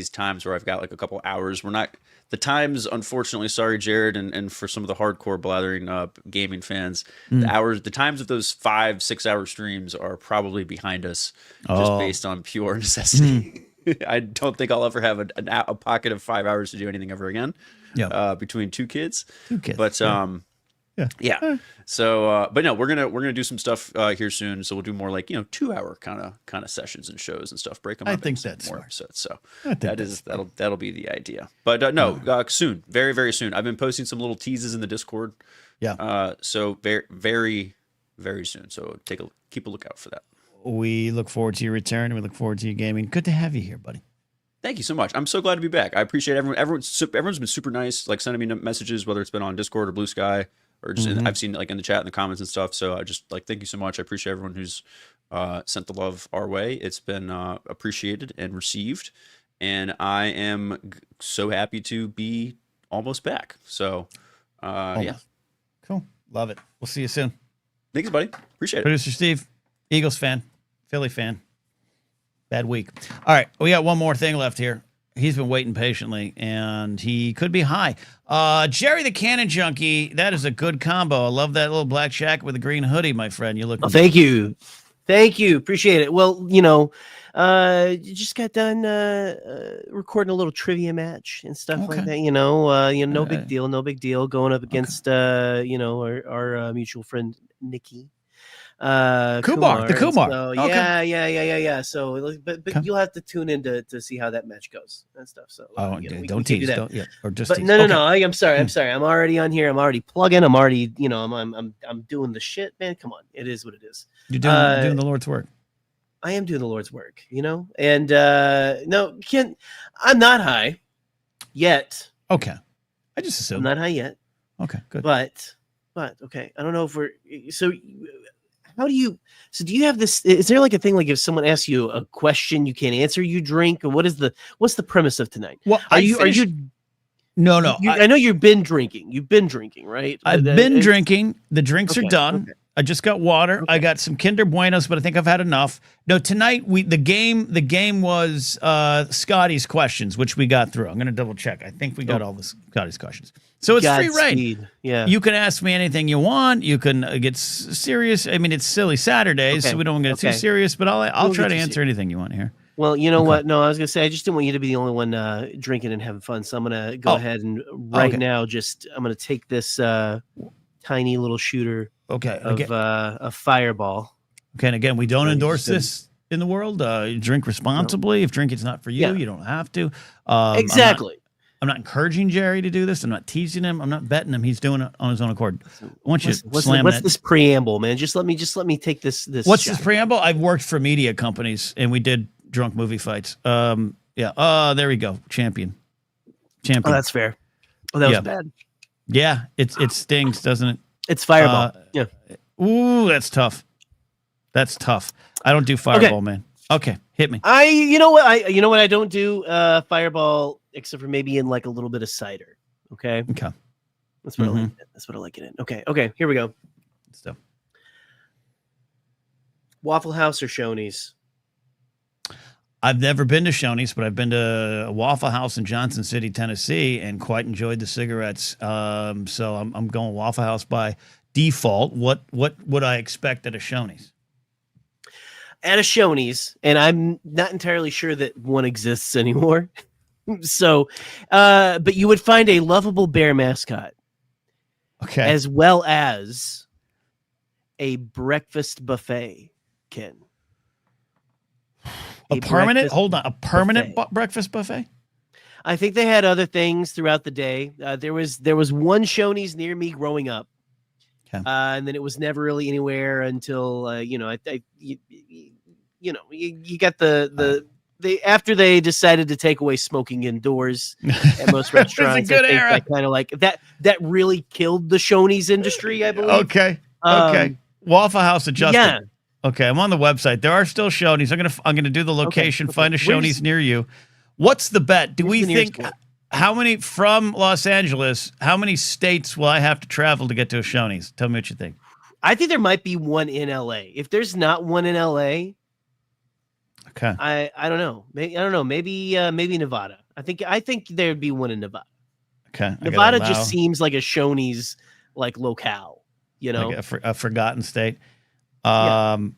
times where I've got like a couple hours. We're not the times, unfortunately. Sorry, Jared, and for some of the hardcore Blathering gaming fans, the times of those 5-6 hour streams are probably behind us, just based on pure necessity. I don't think I'll ever have a pocket of 5 hours to do anything ever again. Yeah. Between two kids. But yeah. So, but no, we're gonna do some stuff here soon. So we'll do more like 2 hour kind of sessions and shows and stuff. Break them up. I think that's more episodes. So that'll be the idea. But no, soon, very very soon. I've been posting some little teases in the Discord. Yeah. So very very very soon. So keep a lookout for that. We look forward to your return. We look forward to your gaming. Good to have you here, buddy. Thank you so much. I'm so glad to be back. I appreciate everyone. Everyone's been super nice, like sending me messages, whether it's been on Discord or Blue Sky, or just I've seen like in the chat and the comments and stuff. So I just thank you so much. I appreciate everyone who's sent the love our way. It's been appreciated and received, and I am so happy to be almost back. So yeah, cool. Love it. We'll see you soon. Thanks, buddy. Appreciate it. Producer Steve, Eagles fan, Philly fan. Bad week. All right, we got one more thing left here. He's been waiting patiently, and he could be high. Jerry the Cannon Junkie, that is a good combo. I love that little black shack with a green hoodie, my friend. You look. Oh, thank you. Appreciate it. Well, just got done recording a little trivia match and stuff like that. No big deal. No big deal. Going up against our mutual friend Nikki. Kumar. So, yeah. So, but you'll have to tune in to see how that match goes and stuff. So, don't tease. Do that. Or just. But tease. No. I'm sorry. I'm already on here. I'm already plugging. I'm already, I'm doing the shit, man. Come on, it is what it is. You're doing the Lord's work. I am doing the Lord's work, and no, I'm not high yet. Okay, I just assumed I'm not high yet. Okay, good. But okay, I don't know if we're so. How do you have this? Is there like a thing like if someone asks you a question you can't answer, you drink, or what's the premise of tonight? Well, are you? No. I know you've been drinking. You've been drinking, right? I've been drinking. The drinks are done. Okay. I just got water. Okay. I got some Kinder Buenos, but I think I've had enough. No, tonight the game was Scotty's questions, which we got through. I'm going to double check. I think we got all the Scotty's questions. So it's free reign. Yeah. You can ask me anything you want. You can get serious. I mean, it's silly Saturdays, so we don't want to get too serious, but I'll try to answer anything you want here. Well, you know what? No, I was going to say, I just didn't want you to be the only one drinking and having fun. So I'm going to go ahead and now I'm going to take this tiny little shooter of a Fireball. Okay, and again, we don't endorse this in the world. Drink responsibly. No. If drinking's not for you, you don't have to. Exactly. I'm not encouraging Jerry to do this. I'm not teasing him. I'm not betting him. He's doing it on his own accord. I want you to slam what's this preamble, man? Just let me take this. What's this preamble? I've worked for media companies, and we did drunk movie fights. Yeah. There we go. Champion. Oh, that's fair. Oh, that was bad. Yeah. It stings, doesn't it? It's Fireball. Yeah. Ooh, that's tough. That's tough. I don't do Fireball, man. Okay, hit me. You know what I don't do Fireball except for maybe in like a little bit of cider. Okay. That's what I like. That's what I like it in. Okay. Here we go. Stuff. Waffle House or Shoney's? I've never been to Shoney's, but I've been to a Waffle House in Johnson City, Tennessee, and quite enjoyed the cigarettes. So I'm going Waffle House by default. What would I expect at a Shoney's? At a Shoney's, and I'm not entirely sure that one exists anymore. So, but you would find a lovable bear mascot. Okay. As well as a breakfast buffet, Ken. A permanent breakfast buffet? I think they had other things throughout the day. There was one Shoney's near me growing up. Okay. And then it was never really anywhere until you got the after they decided to take away smoking indoors at most restaurants, good era. that kind of like that really killed the Shoney's industry, I believe. Okay. Waffle House adjusted. Yeah. Okay, I'm on the website. There are still Shoney's. I'm gonna do the location, find a Shoney's near you. What's the bet? Do we think how many from Los Angeles? How many states will I have to travel to get to a Shoney's? Tell me what you think. I think there might be one in LA. If there's not one in LA, okay. I don't know. Maybe I don't know. Maybe Nevada. I think there'd be one in Nevada. Okay. Nevada just seems like a Shoney's like locale. You know, like a forgotten state. Sorry,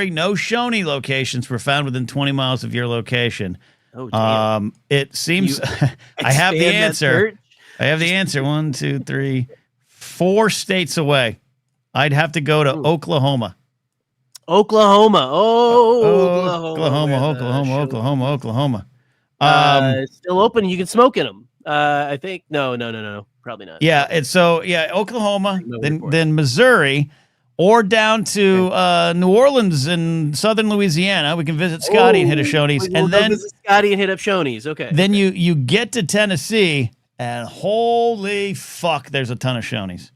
no Shoney locations were found within 20 miles of your location. Oh, damn. It seems I have the answer. I have the answer. 1, 2, 3, 4 states away. I'd have to go to Oklahoma. Oklahoma. Oklahoma. Still open. You can smoke in them. I think no, probably not. Yeah, Oklahoma, then Missouri, or down to New Orleans and southern Louisiana. We can visit Scotty and hit a Shoney's, we'll then visit Scotty and hit up Shoney's. Okay. Then you get to Tennessee, and holy fuck, there's a ton of Shoney's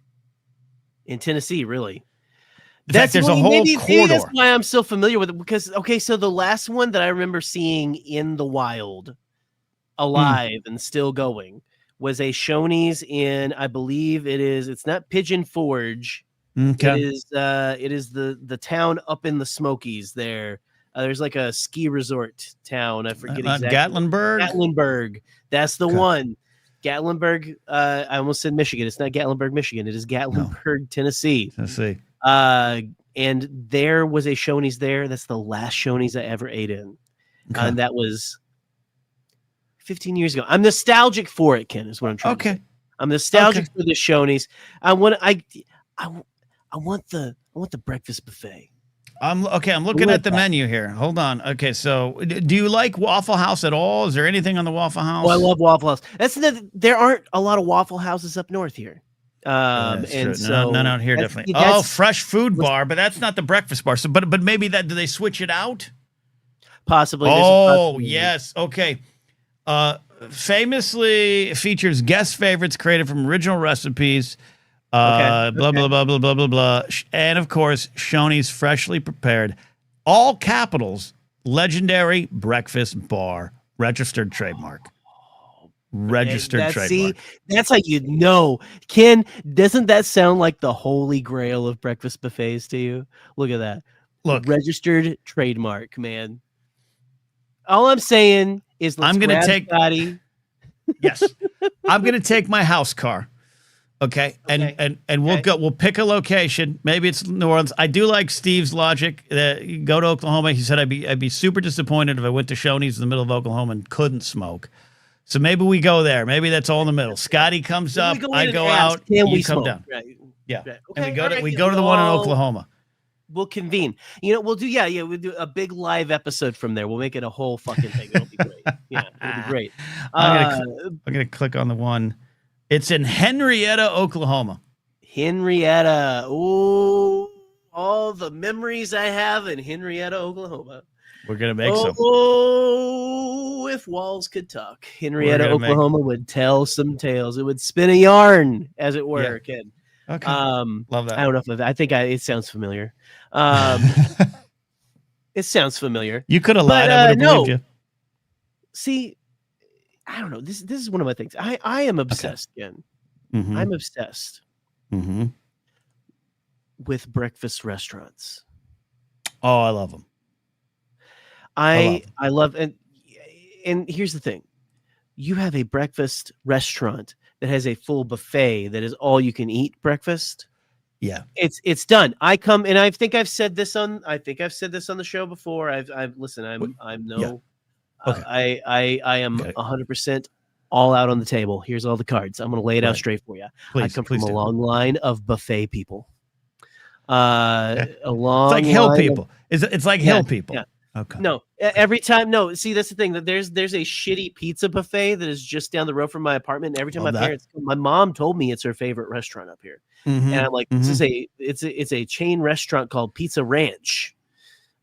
in Tennessee. Really. There's a whole corridor. Maybe that's why I'm so familiar with it, because so the last one that I remember seeing in the wild, alive and still going, was a Shoney's in, I believe it's not Pigeon Forge. Okay. It is the town up in the Smokies there. There's like a ski resort town. I forget exactly. Gatlinburg. That's the one. Gatlinburg. I almost said Michigan. It's not Gatlinburg, Michigan. It is Gatlinburg, Tennessee. And there was a Shoney's there. That's the last Shoney's I ever ate in. And that was 15 years ago. I'm nostalgic for it, Ken, is what I'm trying to say. I'm nostalgic for the Shoney's. I want the breakfast buffet. I'm looking at the menu here. Hold on. Okay, so do you like Waffle House at all? Is there anything on the Waffle House? Oh, I love Waffle House. There aren't a lot of Waffle Houses up north here. And true. So none out here, definitely. Fresh food bar, but that's not the breakfast bar. So, but maybe do they switch it out? Possibly. Oh, yes. Okay. Famously features guest favorites created from original recipes. Blah, blah, blah, blah, blah, blah, blah. And of course, Shoney's freshly prepared, all capitals, legendary breakfast bar, registered trademark. Trademark. See, that's how you know. Ken, doesn't that sound like the holy grail of breakfast buffets to you? Look at that. Look, registered trademark, man. All I'm saying is I'm going to take Scotty. Yes. I'm going to take my house car. Okay. And we'll pick a location. Maybe it's New Orleans. I do like Steve's logic. Go to Oklahoma. He said I'd be super disappointed if I went to Shoney's in the middle of Oklahoma and couldn't smoke. So maybe we go there. Maybe that's all in the middle. Scotty comes up, I go out, you come down. Right. Yeah. Right. And we go to the one in Oklahoma. We'll convene. We'll do we'll do a big live episode from there. We'll make it a whole fucking thing. It'll be great. Yeah, it'll be great. I'm gonna click on the one. It's in Henrietta, Oklahoma. Henrietta. Oh, all the memories I have in Henrietta, Oklahoma. We're gonna make some. Oh, if walls could talk, Henrietta, Oklahoma would tell some tales. It would spin a yarn, as it were. Yeah. Ken. Okay. Love that. I don't know if I think it sounds familiar. It sounds familiar. You could have lied. I would have believed you. See, I don't know. This is one of my things. I am obsessed, Ken. Mm-hmm. I'm obsessed with breakfast restaurants. Oh, I love them. I love, and here's the thing. You have a breakfast restaurant that has a full buffet that is all you can eat breakfast. Yeah. It's done. I come, and I think I've said this on the show before. I am 100% all out on the table. Here's all the cards. I'm going to lay it out straight for you. I come from a long line of buffet people. It's like hill people. It's like hill people. Yeah. Okay. No, every time. No, see, that's the thing. That there's a shitty pizza buffet that is just down the road from my apartment. And every time my mom told me it's her favorite restaurant up here, and I'm like, this is it's a chain restaurant called Pizza Ranch,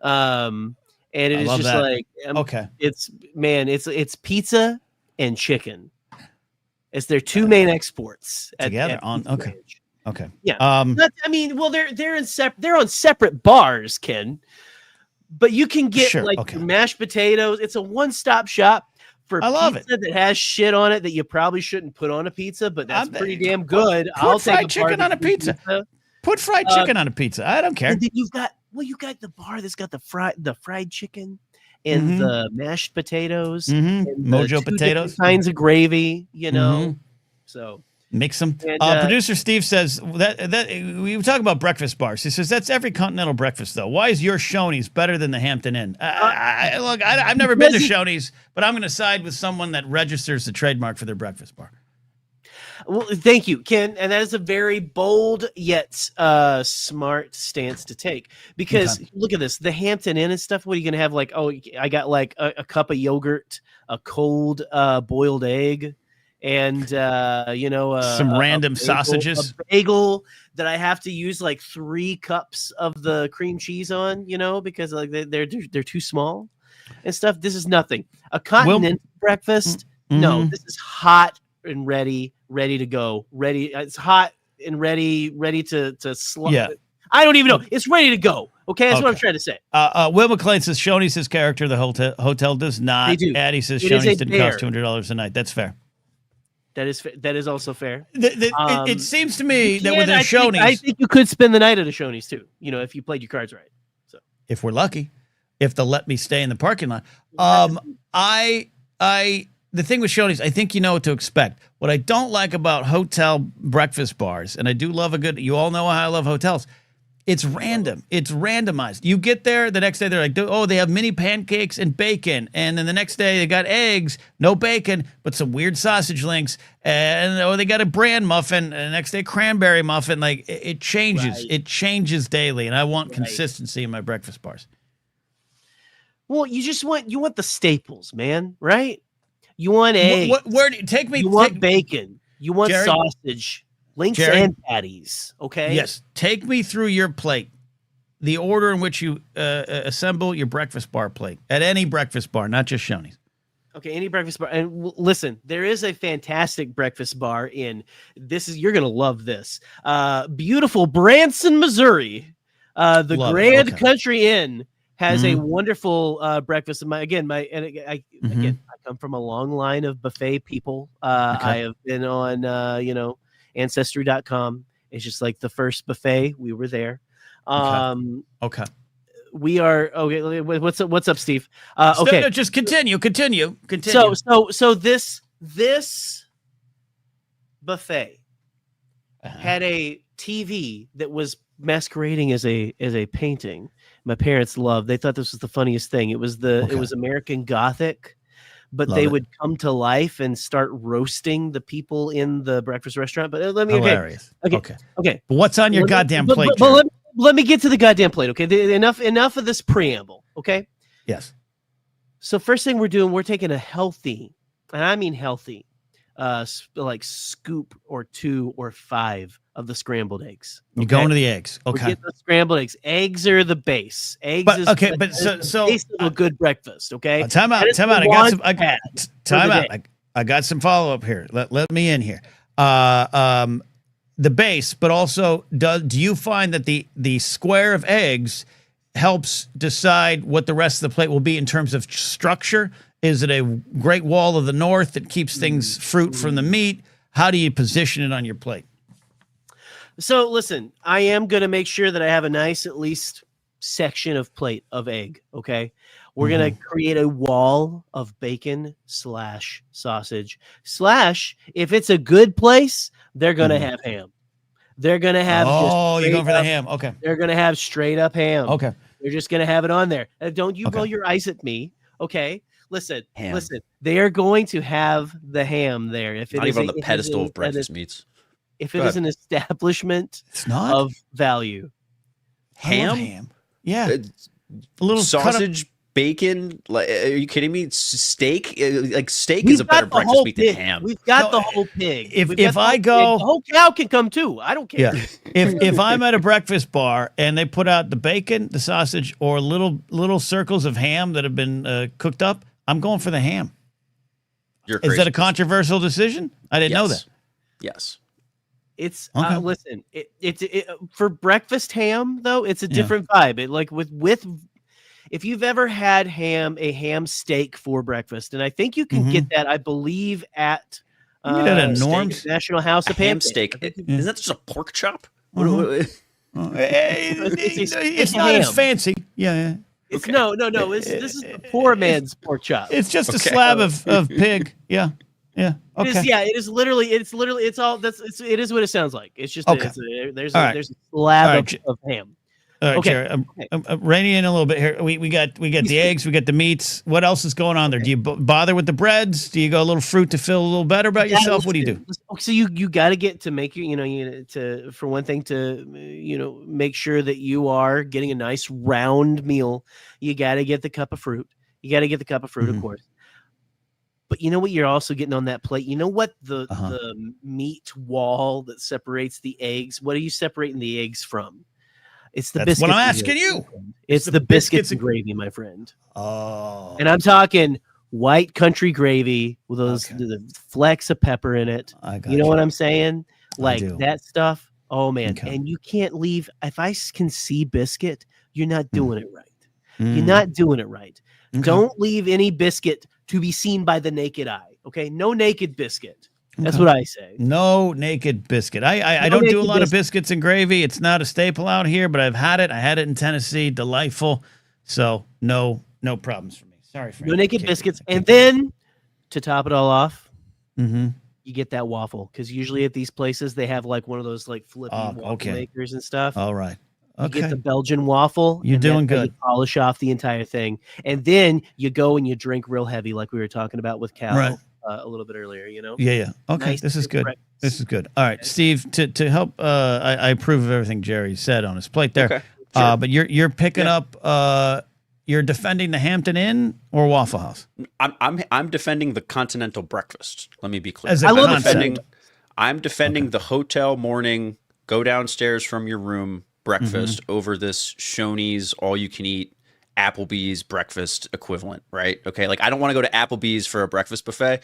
and and it is just that. like Okay. It's pizza and chicken. It's their two main exports together at on. Pizza Okay. Ranch. Okay. Yeah. But, I mean, well, they're on separate bars, Ken. But you can get your mashed potatoes. It's a one-stop shop for pizza that has shit on it that you probably shouldn't put on a pizza, but that's pretty damn good. I'll take fried chicken on a pizza. Put fried chicken on a pizza. I don't care. And then you got the bar that's got the fried chicken and the mashed potatoes, and Mojo potatoes, kinds of gravy. You know, so. Mix them. Producer Steve says that we were talking about breakfast bars. He says that's every continental breakfast, though. Why is your Shoney's better than the Hampton Inn? Look, I've never been to Shoney's, but I'm going to side with someone that registers the trademark for their breakfast bar. Well, thank you, Ken. And that is a very bold yet smart stance to take. Because look at this, the Hampton Inn and stuff. What are you going to have? Like, oh, I got like a cup of yogurt, a cold boiled egg, and some random sausages, a bagel that I have to use like 3 cups of the cream cheese on, because like they're too small and stuff. This is nothing. A continental breakfast. No, this is hot and ready to go. It's hot and ready to slide. Yeah. I don't even know. It's ready to go. Okay, that's what I'm trying to say. Will McLean says Shoney's his character. The hotel does not. They do. Addie says Shoney's didn't cost $200 a night. That's fair. That is also fair. It seems to me that with a Shoney's, I think you could spend the night at a Shoney's too. if you played your cards right. So if we're lucky, if they'll let me stay in the parking lot. The thing with Shoney's, I think you know what to expect. What I don't like about hotel breakfast bars, and I do love you all know how I love hotels. It's random. It's randomized. You get there, the next day they're like, oh, they have mini pancakes and bacon. And then the next day they got eggs, no bacon, but some weird sausage links. And they got a bran muffin, and the next day cranberry muffin. Like it changes. Right. It changes daily. And I want consistency in my breakfast bars. Well, you want the staples, man, right? You want eggs. Where do you take me? You want bacon. You want sausage. Links and patties, okay? Yes. Take me through your plate. The order in which you assemble your breakfast bar plate. At any breakfast bar, not just Shoney's. Okay, any breakfast bar. And listen, there is a fantastic breakfast bar you're going to love this. Beautiful Branson, Missouri. The Grand Country Inn has a wonderful breakfast. I come from a long line of buffet people. I have been on, Ancestry.com. It's just like the first buffet. We were there. Okay. We are okay. What's up, Steve? Okay. No, just continue. So this buffet had a TV that was masquerading as a painting. My parents loved. They thought this was the funniest thing. It was American Gothic. But they would come to life and start roasting the people in the breakfast restaurant. But let me hilarious. Okay. But what's on your goddamn plate? But let me get to the goddamn plate. Okay, enough of this preamble. Okay. Yes. So first thing we're doing, we're taking a healthy, and I mean healthy, like scoop or 2 or 5 of the scrambled eggs. Okay? You're going to the eggs. Okay. We're getting the scrambled eggs. Eggs are the base. Eggs is the base of a good breakfast. Okay. Time out. I got some follow up here. Let me in here. The base, but also do you find that the square of eggs helps decide what the rest of the plate will be in terms of structure? Is it a Great Wall of the North that keeps fruit from the meat? How do you position it on your plate? So listen, I am going to make sure that I have a nice, at least section of plate of egg. Okay. We're going to create a wall of bacon / sausage / if it's a good place, they're going to have ham. They're going to have. You're going for the ham. Okay. They're going to have straight up ham. Okay. They're just going to have it on there. Don't you roll your eyes at me. Okay. Listen. They are going to have the ham there. If it not is even on the pedestal of breakfast meats. If it is an establishment of value. Ham? Yeah. A little sausage bacon. Like, are you kidding me? Steak, like steak We've is a better got the breakfast whole meat than pig. ham. We've got No, the whole pig. if We've got the I whole go- pig. The whole cow can come too. I don't care. Yeah. If I'm at a breakfast bar and they put out the bacon, the sausage, or little circles of ham that have been cooked up, I'm going for the ham. You're Is that crazy. a controversial decision? I didn't know that. Yes. It's Okay. listen. It's for breakfast ham though. It's a Yeah. different vibe. It like with if you've ever had a ham steak for breakfast, and I think you can get that. I believe at You can get it at Norm's. National House A of ham Pancakes. steak. I think you- Isn't that just a pork chop? It's not ham. as fancy. Yeah. It's Okay. no. This is the poor man's pork chop. It's just a Okay. slab of pig. Yeah. It Okay. is, yeah, it is literally. It's all. It is what it sounds like. It's just Okay. there's All right. there's a slab All right, of ham. All right, Okay. Jerry. Reining in a little bit here. We got the eggs. We got the meats. What else is going on there? Do you bother with the breads? Do you go a little fruit to feel a little better about yourself? What do you do? So you got to get to make for one thing to make sure that you are getting a nice round meal. You got to get the cup of fruit. You got to get the cup of fruit, of course. But you know what you're also getting on that plate? You know what the meat wall that separates the eggs? What are you separating the eggs from? It's the That's biscuits. what I'm and asking gravy, you. my friend. It's the biscuits and gravy, my friend. Oh. And I'm talking white country gravy with those the flecks of pepper in it. I got You know what I'm saying? Like do. that stuff. Oh man. Okay. And you can't leave. If I can see biscuit, you're not doing it right. Mm. You're not doing it right. Okay. Don't leave any biscuit to be seen by the naked eye. Okay. No naked biscuit. That's Okay. what I say. No naked biscuit. I No don't do a naked lot of biscuit. biscuits and gravy. It's not a staple out here, but I've had it. I had it in Tennessee. Delightful. So no problems for me. Sorry for No naked biscuits. And then to top it all off, Mm-hmm. you get that waffle. Because usually at these places they have like one of those like flippy waffle okay. makers and stuff. All right. You Okay. get the Belgian waffle. You're and doing that's how good. You polish off the entire thing. And then you go and you drink real heavy like we were talking about with Cal Right. a little bit earlier, Yeah. Okay. Nice This is big good. breakfast. This is good. All right, Steve. To help, I approve of everything Jerry said on his plate there. Okay. Sure. But you're picking up. You're defending the Hampton Inn or Waffle House. I'm defending the continental breakfast. Let me be clear. As a I'm concept. defending the hotel morning, go downstairs from your room breakfast over this Shoney's all you can eat Applebee's breakfast equivalent, right? Okay, like I don't want to go to Applebee's for a breakfast buffet.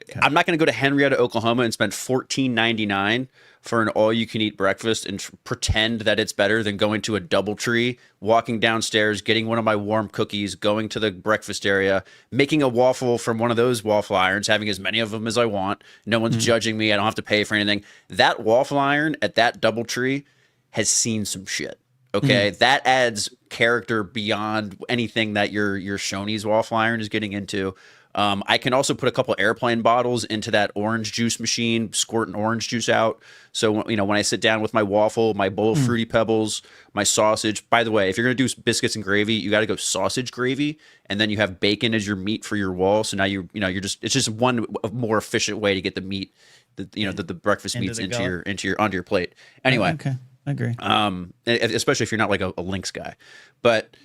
Okay. I'm not going to go to Henrietta, Oklahoma and spend $14.99 for an all-you-can-eat breakfast and pretend that it's better than going to a DoubleTree, walking downstairs, getting one of my warm cookies, going to the breakfast area, making a waffle from one of those waffle irons, having as many of them as I want. No one's judging me. I don't have to pay for anything. That waffle iron at that DoubleTree has seen some shit. Okay, that adds character beyond anything that your Shoney's waffle iron is getting into. I can also put a couple airplane bottles into that orange juice machine, squirting orange juice out. So when I sit down with my waffle, my bowl of Fruity Pebbles, my sausage. By the way, if you're gonna do biscuits and gravy, you got to go sausage gravy, and then you have bacon as your meat for your wall. So now you're it's just one more efficient way to get the meat, the breakfast meats onto your plate. Anyway. Okay. I agree. Especially if you're not like a Lynx guy, but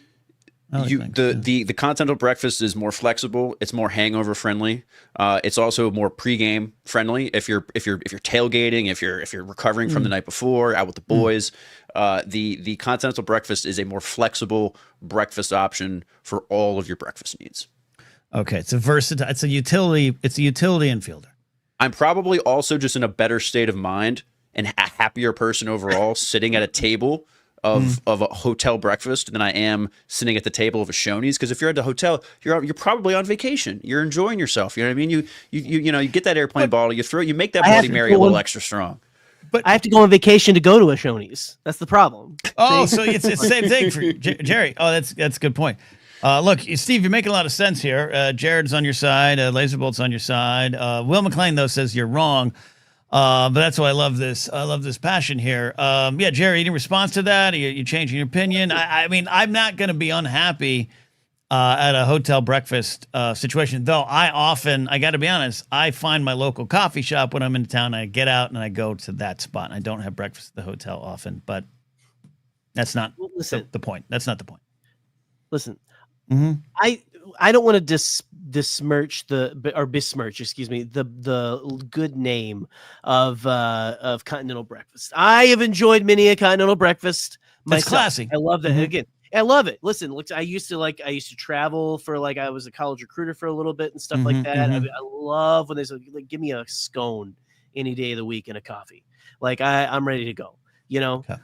Lynx, the continental breakfast is more flexible. It's more hangover friendly. It's also more pregame friendly. If you're tailgating, if you're recovering from the night before, out with the boys, the continental breakfast is a more flexible breakfast option for all of your breakfast needs. Okay, it's a versatile. It's a utility infielder. I'm probably also just in a better state of mind and a happier person overall sitting at a table of a hotel breakfast than I am sitting at the table of a Shoney's. Because if you're at the hotel, you're probably on vacation. You're enjoying yourself. You know what I mean? You get that airplane bottle, you make that Bloody Mary a little extra strong. But I have to go on vacation to go to a Shoney's. That's the problem. Oh, so it's the same thing for Jerry. Oh, that's a good point. Look, Steve, you're making a lot of sense here. Jared's on your side. Laserbolt's on your side. Will McLean, though, says you're wrong. But that's why I love this. I love this passion here. Yeah, Jerry, any response to that? Are you changing your opinion? I mean, I'm not going to be unhappy at a hotel breakfast situation, though. I got to be honest, I find my local coffee shop when I'm in town. I get out and I go to that spot. I don't have breakfast at the hotel often, but that's not the point. That's not the point. Listen, I don't want to besmirch, excuse me, the good name of continental breakfast. I have enjoyed many a continental breakfast myself. It's classy. I love that. Again, I love it. Listen, I used to travel for I was a college recruiter for a little bit and stuff like that. I love when there's give me a scone any day of the week and a coffee. I'm ready to go, Okay.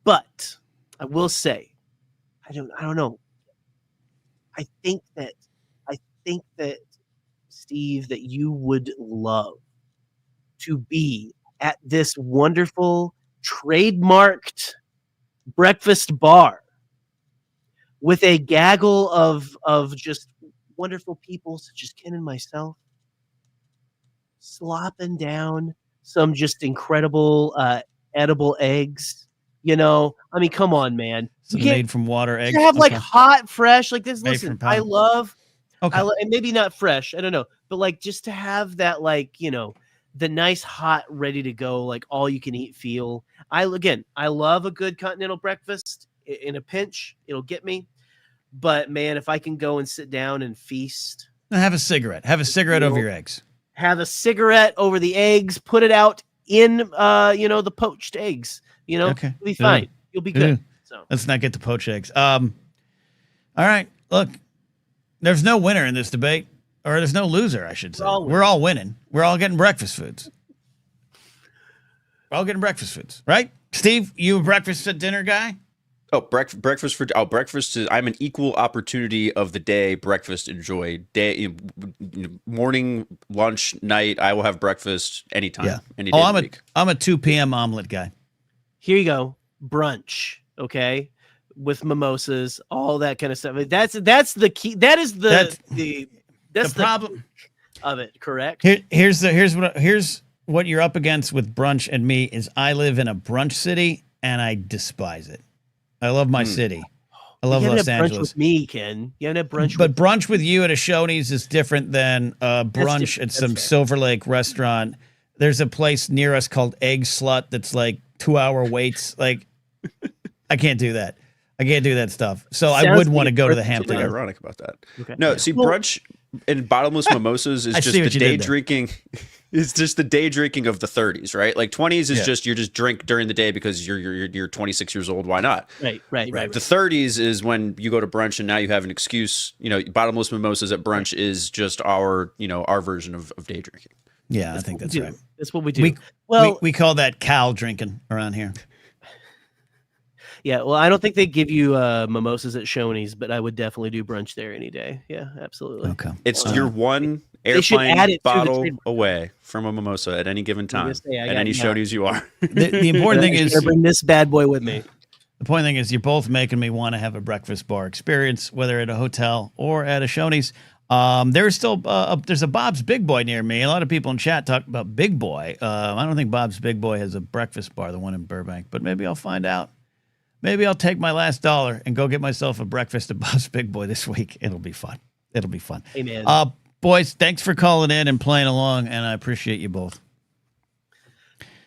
But I will say, I don't know. I think that Steve, that you would love to be at this wonderful trademarked breakfast bar with a gaggle of just wonderful people such as Ken and myself, slopping down some just incredible edible eggs. I mean, come on, man. Some made from water eggs. You have hot, fresh, this. Made Listen, I love, and maybe not fresh. I don't know, but just to have that, the nice, hot, ready to go, all you can eat feel. I love a good continental breakfast. In a pinch, it'll get me. But man, if I can go and sit down and feast, have a cigarette. Have a cigarette over your eggs. Have a cigarette over the eggs. Put it out in, the poached eggs. You'll be fine. You'll be good. So let's not get the poached eggs. All right. Look, there's no winner in this debate, or there's no loser, I should say. We're all winning. We're all getting breakfast foods. We're all getting breakfast foods, right? Steve, you a breakfast at dinner guy? Oh, breakfast is, I'm an equal opportunity of the day breakfast enjoy. Morning, lunch, night, I will have breakfast anytime. Any day of the week. I'm a 2 p.m. omelet guy. Here you go. Brunch, okay? With mimosas, all that kind of stuff. That's the key. That's the problem of it, correct? Here's what you're up against with brunch and me is I live in a brunch city and I despise it. I love my city. I love Los Angeles. Brunch with me, Ken. You haven't had brunch but brunch with you at a Shoney's is different than brunch at some Silver Lake restaurant. There's a place near us called Egg Slut that's 2-hour waits. I can't do that. I can't do that stuff. So I would want to go to the Hampton. Something ironic about that. Okay. No, see, brunch and bottomless mimosas is just the day drinking. It's just the day drinking of the 30s, right? 20s is just, you just drink during the day because you're 26 years old. Why not? Right. The 30s is when you go to brunch and now you have an excuse. Bottomless mimosas at brunch is just our version of day drinking. Yeah, I think that's right. That's what we do. We call that Cal drinking around here. Yeah, well, I don't think they give you mimosas at Shoney's, but I would definitely do brunch there any day. Yeah, absolutely. Okay. It's your one airplane bottle away from a mimosa at any given time, at any Shoney's you are. The important thing is bring this bad boy with me. The point thing is you're both making me want to have a breakfast bar experience, whether at a hotel or at a Shoney's. There's still there's a Bob's Big Boy near me. A lot of people in chat talk about Big Boy. I don't think Bob's Big Boy has a breakfast bar, the one in Burbank, but maybe I'll find out. Maybe I'll take my last $1 and go get myself a breakfast at Bob's Big Boy this week. It'll be fun. Amen. Boys, thanks for calling in and playing along, and I appreciate you both.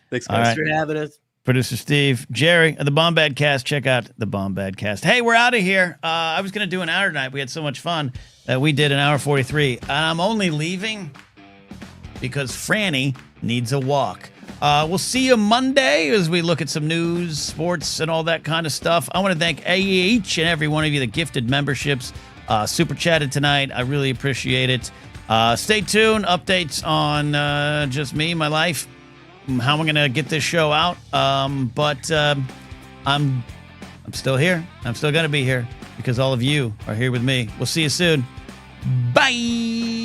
Thanks, guys. Thanks for having us. Producer Steve, Jerry, of the Bombad Cast. Check out the Bombad Cast. Hey, we're out of here. I was going to do an hour tonight. We had so much fun that we did an hour 43. And I'm only leaving because Franny needs a walk. We'll see you Monday as we look at some news, sports, and all that kind of stuff. I want to thank each and every one of you that gifted memberships, super chatted tonight. I really appreciate it. Stay tuned. Updates on just me, my life, how I'm going to get this show out. But I'm still here. I'm still going to be here because all of you are here with me. We'll see you soon. Bye.